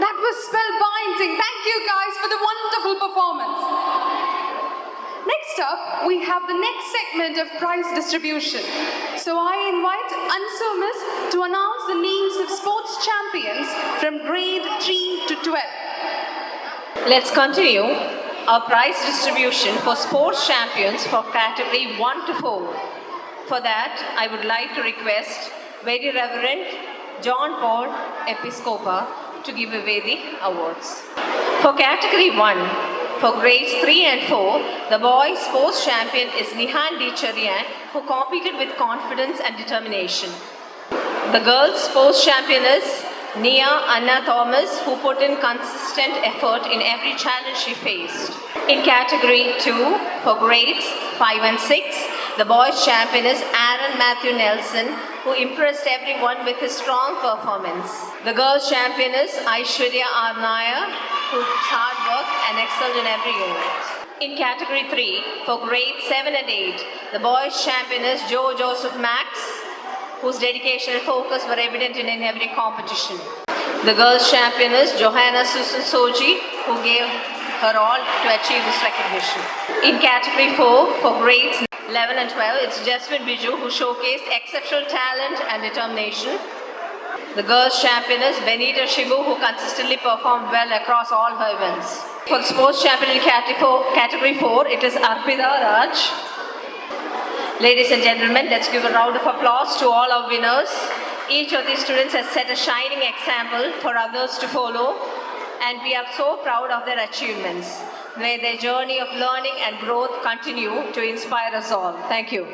That was spellbinding. Thank you guys for the wonderful performance. Next up, we have the next segment of prize distribution. So I invite Ansu Miss to announce the names of sports champions from grade 3 to 12. Let's continue our prize distribution for sports champions for category 1 to 4. For that, I would like to request Very Reverend John Paul Episcopa to give away the awards. For category 1, for grades 3 and 4, the boys sports champion is Nihan D. Charian, who competed with confidence and determination. The girls sports champion is Nia Anna Thomas, who put in consistent effort in every challenge she faced. In category 2, for grades 5 and 6, the boys champion is Aaron Matthew Nelson, who impressed everyone with his strong performance. The girls champion is Aishwarya Arnaya, who hard work and excelled in every unit. In category 3, for grades 7 and 8, the boys champion is Joe Joseph Max, whose dedication and focus were evident in every competition. The girls champion is Johanna Susan Soji, who gave her all to achieve this recognition. In category 4, for grades 11 and 12, it's Jasmine Biju, who showcased exceptional talent and determination. The girls champion is Benita Shibu, who consistently performed well across all her events. For the sports champion in category 4, it is Arpita Raj. Ladies and gentlemen, let's give a round of applause to all our winners. Each of these students has set a shining example for others to follow, and we are so proud of their achievements. May their journey of learning and growth continue to inspire us all. Thank you.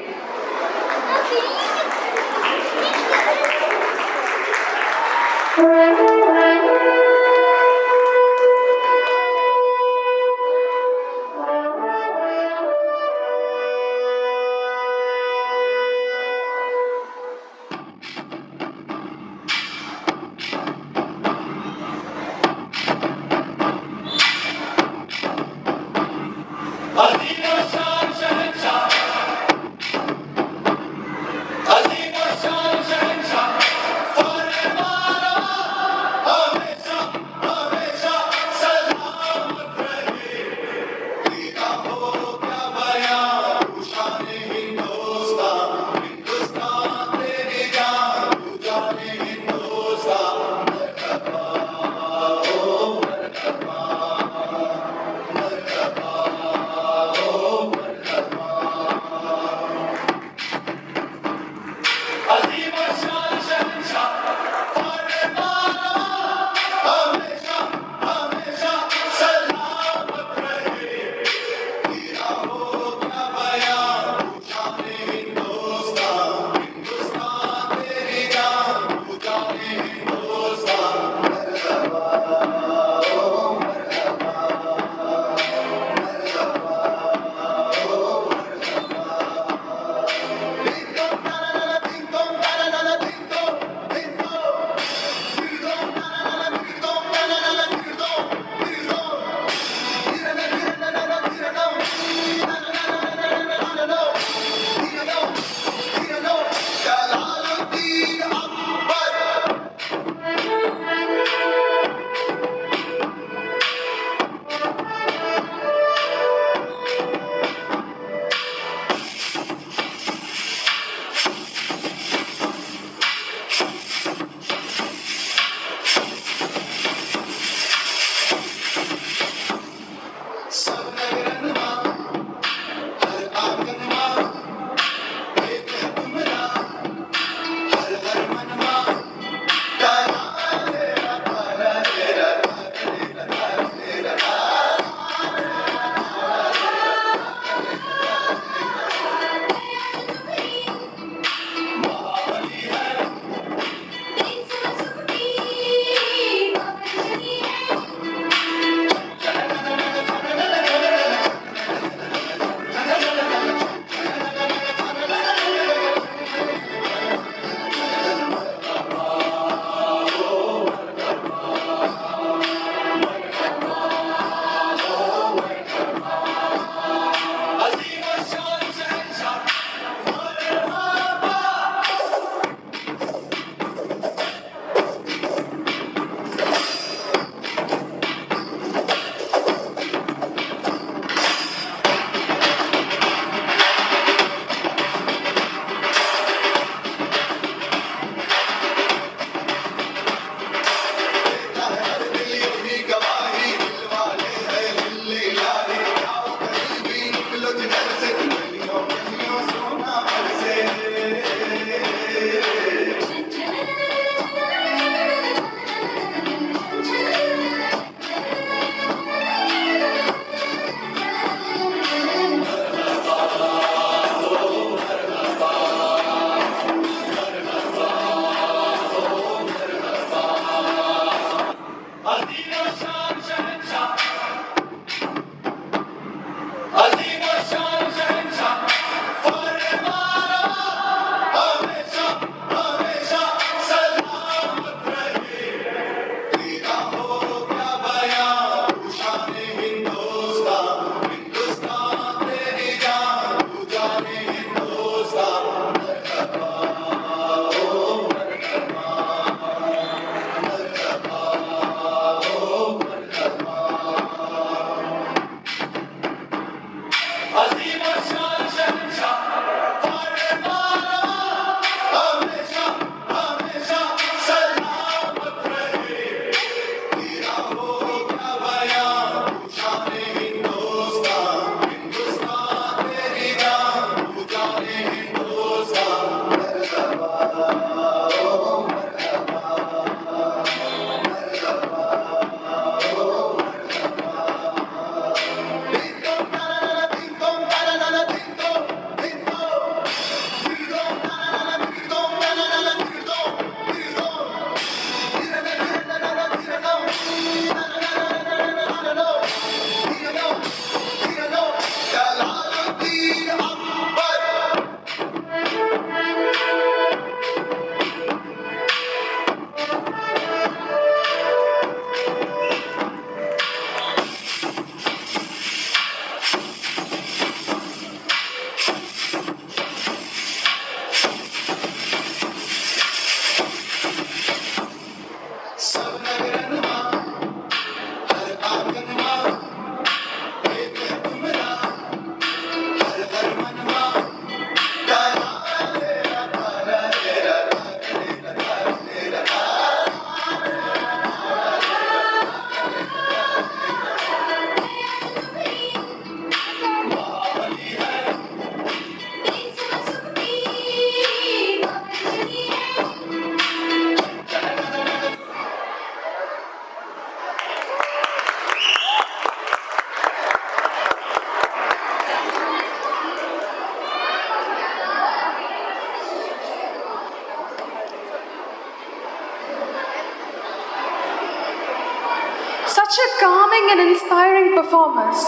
Such a calming and inspiring performance.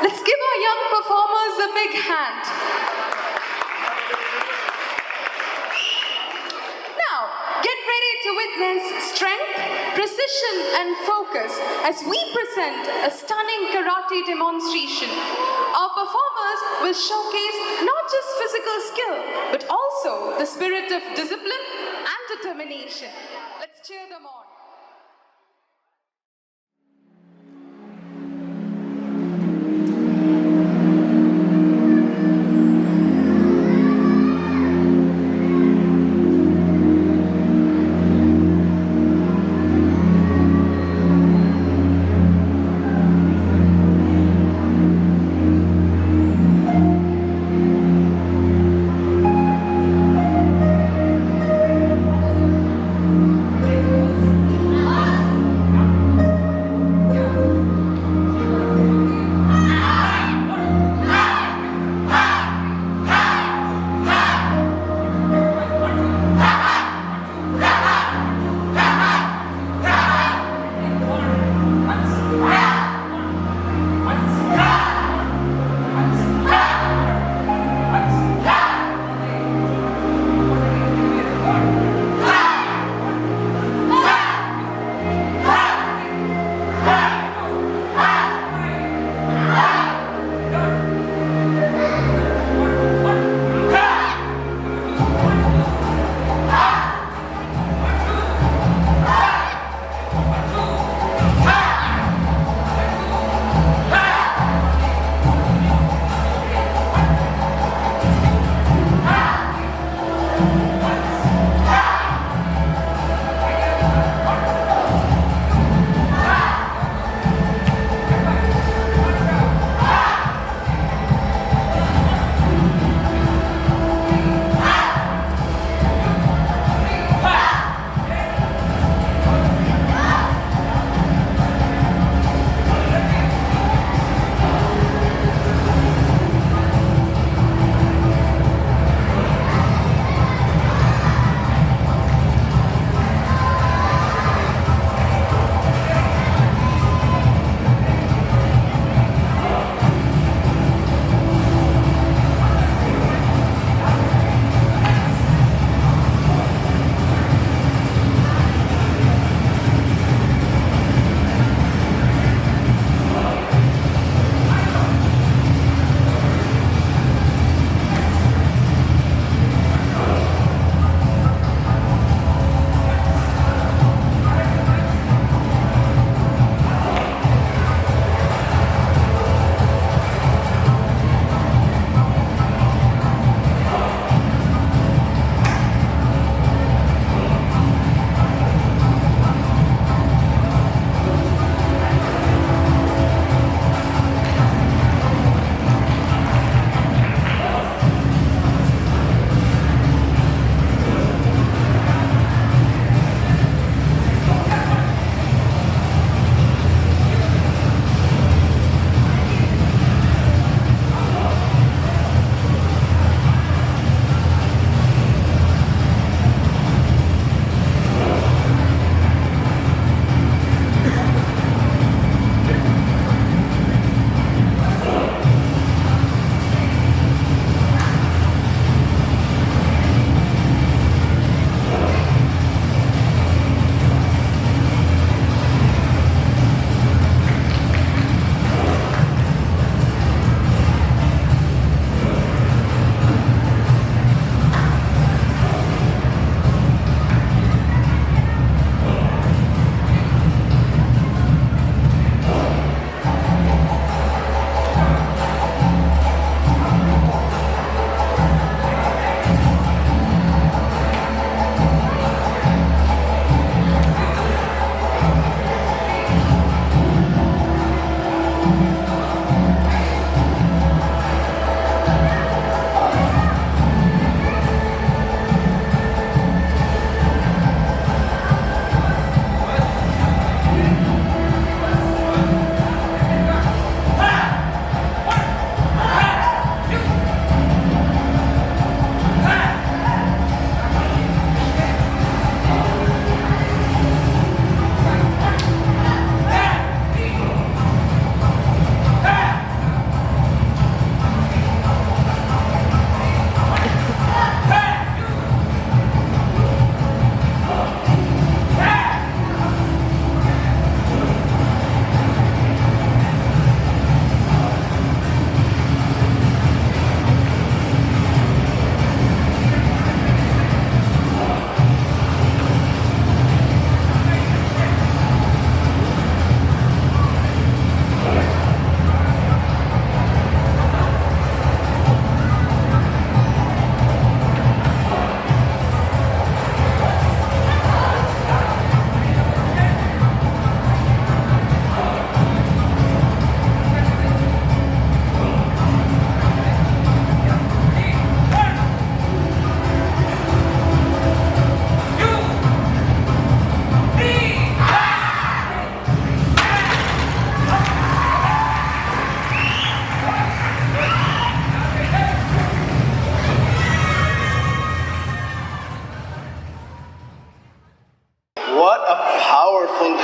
Let's give our young performers a big hand. Now, get ready to witness strength, precision, and focus as we present a stunning karate demonstration. Our performers will showcase not just physical skill, but also the spirit of discipline and determination. Let's cheer them on.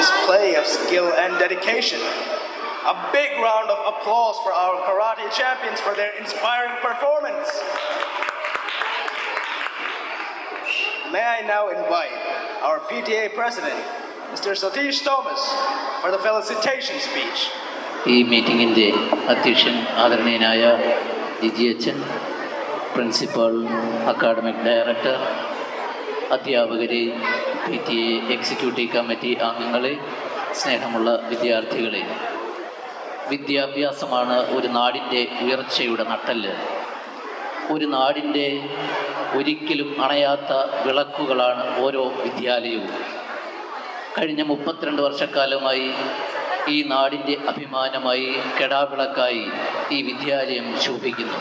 display of skill and dedication. A big round of applause for our karate champions for their inspiring performance. May I now invite our PTA president, Mr. Satish Thomas, for the felicitation speech. ഈ മീറ്റിങ്ങിൻ്റെ അധ്യക്ഷൻ ആദരണീയനായ ജിജി അച്ഛൻ, principal, academic director, അധ്യാപകരെ, PTA executive committee അംഗങ്ങളെ, സ്നേഹമുള്ള വിദ്യാർത്ഥികളെ, വിദ്യാഭ്യാസമാണ് ഒരു നാടിൻ്റെ ഉയർച്ചയുടെ നട്ടെല്ല്. ഒരു നാടിൻ്റെ ഒരിക്കലും അണയാത്ത വിളക്കുകളാണ് ഓരോ വിദ്യാലയവും. കഴിഞ്ഞ 32 വർഷക്കാലമായി ഈ നാടിൻ്റെ അഭിമാനമായി, കെടാവിളക്കായി ഈ വിദ്യാലയം ശോഭിക്കുന്നു.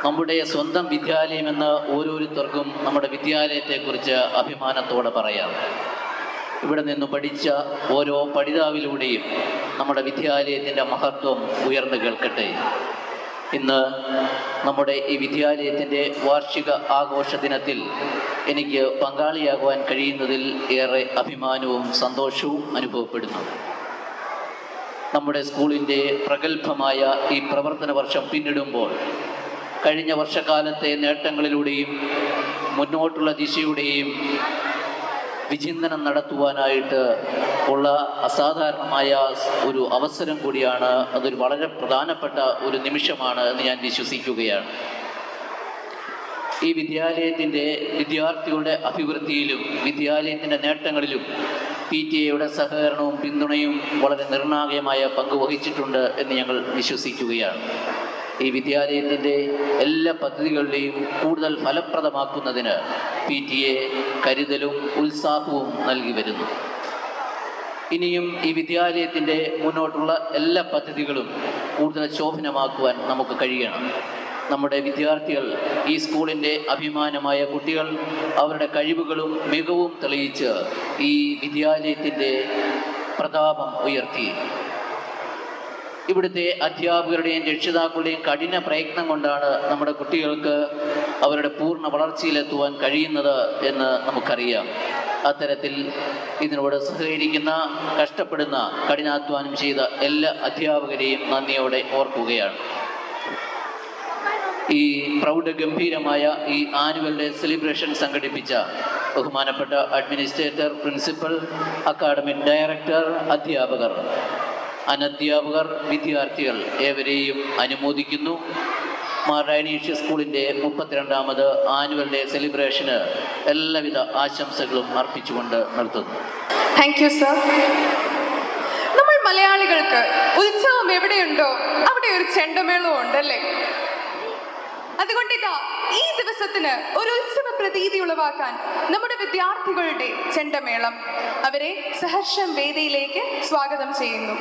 നമ്മുടെ സ്വന്തം വിദ്യാലയമെന്ന് ഓരോരുത്തർക്കും നമ്മുടെ വിദ്യാലയത്തെക്കുറിച്ച് അഭിമാനത്തോടെ പറയാം. ഇവിടെ നിന്ന് പഠിച്ച ഓരോ പഠിതാവിലൂടെയും നമ്മുടെ വിദ്യാലയത്തിൻ്റെ മഹത്വം ഉയർന്നു കേൾക്കട്ടെ. ഇന്ന് നമ്മുടെ ഈ വിദ്യാലയത്തിൻ്റെ വാർഷിക ആഘോഷ ദിനത്തിൽ എനിക്ക് പങ്കാളിയാകുവാൻ കഴിയുന്നതിൽ ഏറെ അഭിമാനവും സന്തോഷവും അനുഭവപ്പെടുന്നു. നമ്മുടെ സ്കൂളിൻ്റെ പ്രഗത്ഭമായ ഈ പ്രവർത്തന വർഷം പിന്നിടുമ്പോൾ കഴിഞ്ഞ വർഷക്കാലത്തെ നേട്ടങ്ങളിലൂടെയും മുന്നോട്ടുള്ള ദിശയുടെയും വിചിന്തനം നടത്തുവാനായിട്ട് ഉള്ള അസാധാരണമായ ഒരു അവസരം കൂടിയാണ്. അതൊരു വളരെ പ്രധാനപ്പെട്ട ഒരു നിമിഷമാണ് എന്ന് ഞാൻ വിശ്വസിക്കുകയാണ്. ഈ വിദ്യാലയത്തിൻ്റെ വിദ്യാർത്ഥികളുടെ അഭിവൃദ്ധിയിലും വിദ്യാലയത്തിൻ്റെ നേട്ടങ്ങളിലും PTA സഹകരണവും പിന്തുണയും വളരെ നിർണായകമായ പങ്ക് വഹിച്ചിട്ടുണ്ട് എന്ന് ഞങ്ങൾ വിശ്വസിക്കുകയാണ്. ഈ വിദ്യാലയത്തിൻ്റെ എല്ലാ പദ്ധതികളുടെയും കൂടുതൽ ഫലപ്രദമാക്കുന്നതിന് PTA കരുതലും ഉത്സാഹവും നൽകി വരുന്നു. ഇനിയും ഈ വിദ്യാലയത്തിൻ്റെ മുന്നോട്ടുള്ള എല്ലാ പദ്ധതികളും കൂടുതൽ ശോഭനമാക്കുവാൻ നമുക്ക് കഴിയണം. നമ്മുടെ വിദ്യാർത്ഥികൾ, ഈ സ്കൂളിൻ്റെ അഭിമാനമായ കുട്ടികൾ, അവരുടെ കഴിവുകളും മികവും തെളിയിച്ച് ഈ വിദ്യാലയത്തിൻ്റെ പ്രതാപം ഉയർത്തി. ഇവിടുത്തെ അധ്യാപകരുടെയും രക്ഷിതാക്കളുടെയും കഠിന പ്രയത്നം കൊണ്ടാണ് നമ്മുടെ കുട്ടികൾക്ക് അവരുടെ പൂർണ്ണ വളർച്ചയിലെത്തുവാൻ കഴിയുന്നത് എന്ന് നമുക്കറിയാം. അത്തരത്തിൽ ഇതിനോട് സഹകരിക്കുന്ന, കഷ്ടപ്പെടുന്ന, കഠിനാധ്വാനം ചെയ്ത എല്ലാ അധ്യാപകരെയും നന്ദിയോടെ ഓർക്കുകയാണ്. ഈ പ്രൗഢഗംഭീരമായ ഈ ആനുവൽ ഡേ സെലിബ്രേഷൻ സംഘടിപ്പിച്ച ബഹുമാനപ്പെട്ട അഡ്മിനിസ്ട്രേറ്റർ, പ്രിൻസിപ്പൽ, അക്കാഡമിക് ഡയറക്ടർ, അധ്യാപകർ, അനധ്യാപകർ, വിദ്യാർത്ഥികൾ ഏവരെയും അനുമോദിക്കുന്നു. മാറായണീഷ്യ സ്കൂളിൻ്റെ 32ാമത് ആനുവൽ ഡേ സെലിബ്രേഷന് എല്ലാവിധ ആശംസകളും അർപ്പിച്ചുകൊണ്ട് നിർത്തുന്നു. Thank you sir. നമ്മൾ മലയാളികൾക്ക് ഉത്സവം എവിടെയുണ്ടോ അവിടെ ഒരു ചെണ്ടമേളവും ഉണ്ടല്ലേ? അതുകൊണ്ട് ഇതാ ഈ ദിവസത്തിന് ഒരു ഉത്സവ പ്രതീതി ഉളവാക്കാൻ നമ്മുടെ വിദ്യാർത്ഥികളുടെ ചെണ്ടമേളം അവരെ സഹർഷം വേദിയിലേക്ക് സ്വാഗതം ചെയ്യുന്നു.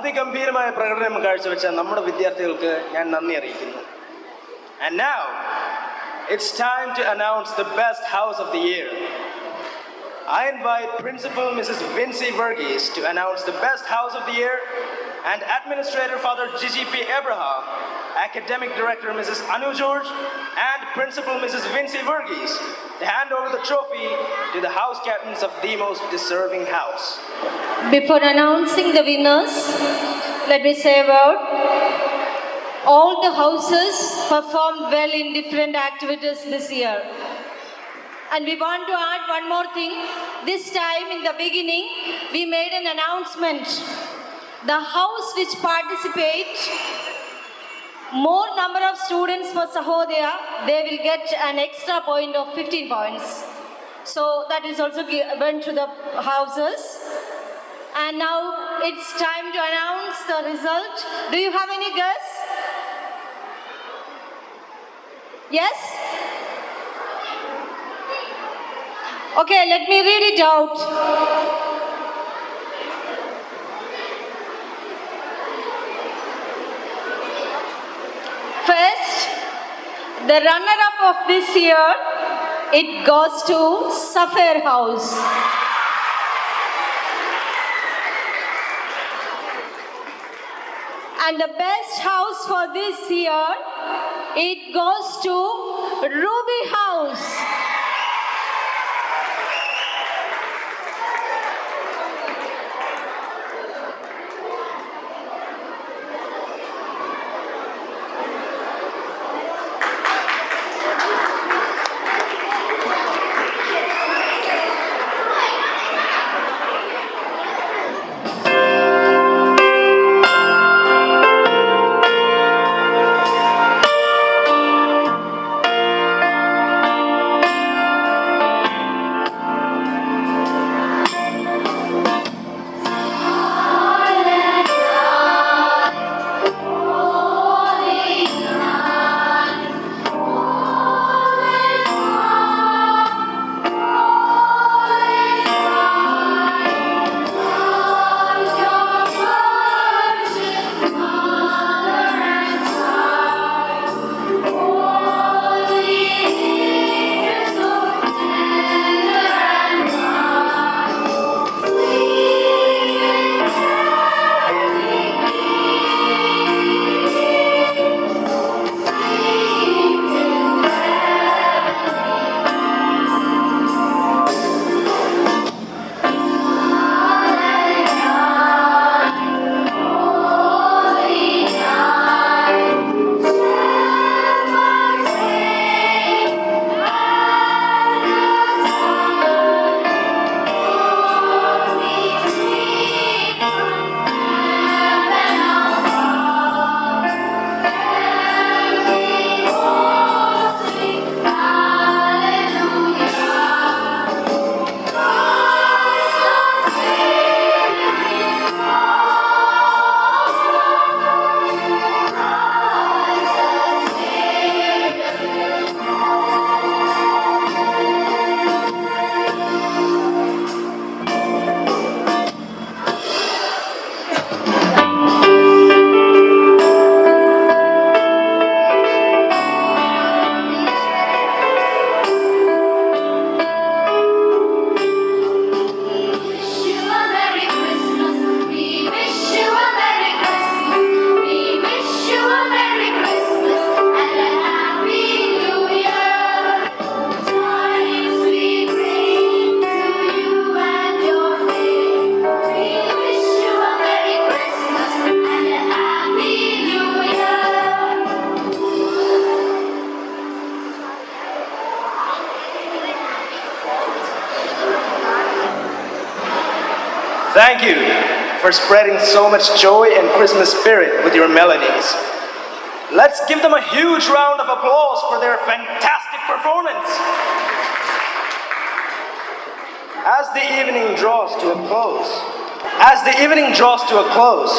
അതിഗംഭീരമായ പ്രകടനം കാഴ്ചവെച്ച നമ്മുടെ വിദ്യാർത്ഥികൾക്ക് ഞാൻ നന്ദി അറിയിക്കുന്നു. And now it's time to announce the best house of the year. I invite Principal Mrs. Vincy Verghese to announce the best house of the year, and Administrator Father Gigi P. Abraham, Academic Director Mrs. Anu George, and Principal Mrs. Vincy Verghese to hand over the trophy to the house captains of the most deserving house. Before announcing the winners, let me say a word. All the houses performed well in different activities this year. And we want to add one more thing. This time in the beginning, we made an announcement. The house which participate more number of students for Sahodaya, they will get an extra point of 15 points. So that is also given to the houses. And now it's time to announce the result. Do you have any guess? Yes? Okay, let me read it out. First, the runner-up of this year, it goes to Safar House. And the best house for this year, it goes to Ruby House. Thank you for spreading so much joy and Christmas spirit with your melodies. Let's give them a huge round of applause for their fantastic performance. As the evening draws to a close,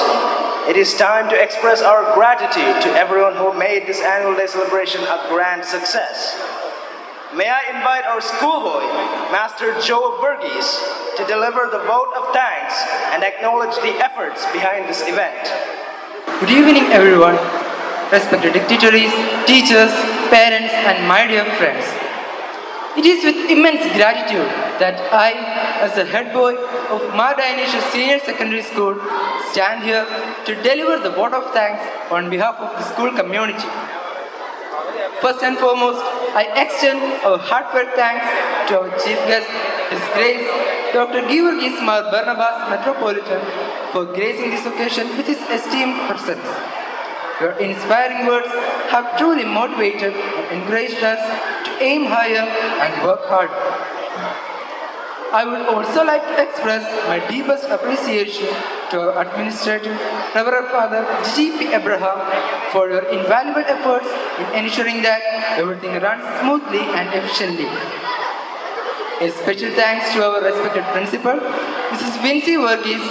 it is time to express our gratitude to everyone who made this annual day celebration a grand success. may I invite our schoolboy, Master Joe Burgess, to deliver the vote of thanks and acknowledge the efforts behind this event. Good evening, everyone. Respected dignitaries, teachers, parents, and my dear friends. It is with immense gratitude that I, as the head boy of Mother Ignatius Senior Secondary School, stand here to deliver the vote of thanks on behalf of the school community. First and foremost, I extend our heartfelt thanks to our chief guest, His Grace Dr. Georgis Mar Barnabas Metropolitan, for gracing this occasion with his esteemed presence. Your inspiring words have truly motivated and encouraged us to aim higher and work hard. I would also like to express my deepest appreciation to our administrator, Reverend Father G.P. Abraham, for your invaluable efforts in ensuring that everything runs smoothly and efficiently. A special thanks to our respected principal, Mrs. Vincy Verghese,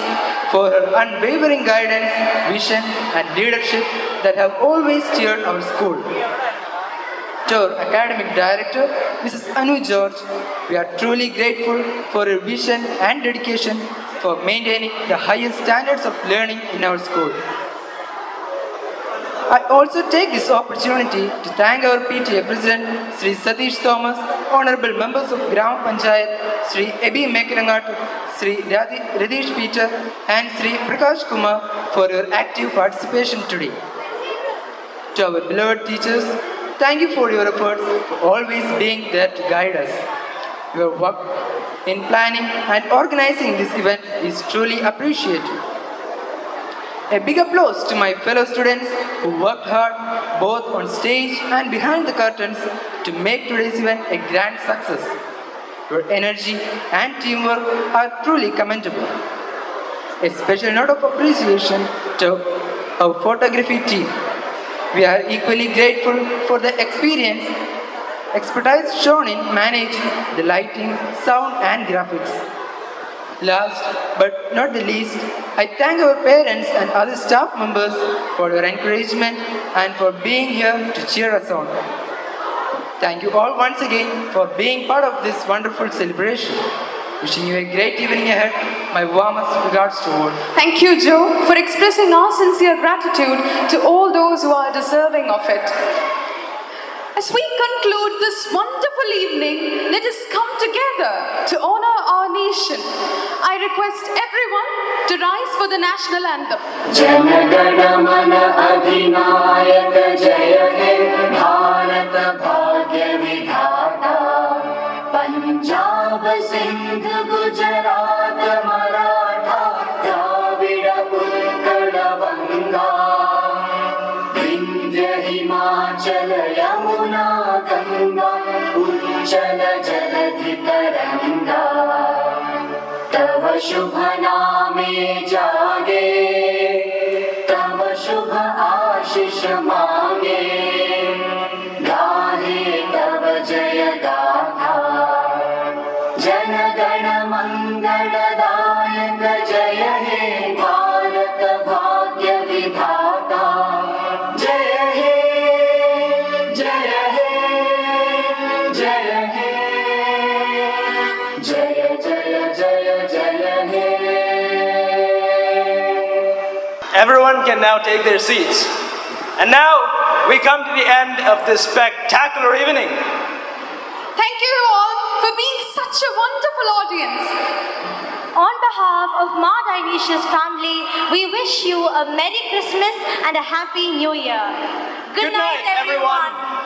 for her unwavering guidance, vision, and leadership that have always steered our school. To our academic director, Mrs. Anu George, we are truly grateful for her vision and dedication for maintaining the highest standards of learning in our school. I also take this opportunity to thank our PTA President, Sri Satish Thomas, Honorable Members of Gram Panchayat, Sri Ebi Mekirangat, Sri Radish Peter, and Sri Prakash Kumar for your active participation today. To our beloved teachers, thank you for your efforts, for always being there to guide us. Your work in planning and organizing this event is truly appreciated. A big applause to my fellow students who worked hard both on stage and behind the curtains to make today's event a grand success. Your energy and teamwork are truly commendable. A special note of appreciation to our photography team. We are equally grateful for the expertise shown in managing the lighting, sound, and graphics. Last but not the least, I thank our parents and other staff members for your encouragement and for being here to cheer us on. Thank you all once again for being part of this wonderful celebration. Wishing you a great evening ahead. My warmest regards to all. Thank you, Joe, for expressing our sincere gratitude to all those who are deserving of it. As we conclude this wonderful evening, let us come together to honor our nation. I request everyone to rise for the national anthem. Jana Gana Mana Adhinayaka Jaya He Bharat Bhagya Vidhata Punjab Sindh Gujarat Maratha Dravida Utkala Vanga Vindhya Himachala Yamuna Ganga Uchala Jaladhi Taranga तव शुभ नामे जागे तव शुभ आशीष मांगे गाहे तव जय गाथा जन गण मंगलदायक जय हे भारत भाग्य विधाता जय हे जय हे जय हे जय जय जय Everyone can now take their seats. And now we come to the end of this spectacular evening. Thank you all for being such a wonderful audience. On behalf of Mother Ignatius family, we wish you a Merry Christmas and a Happy New Year. Good night, everyone.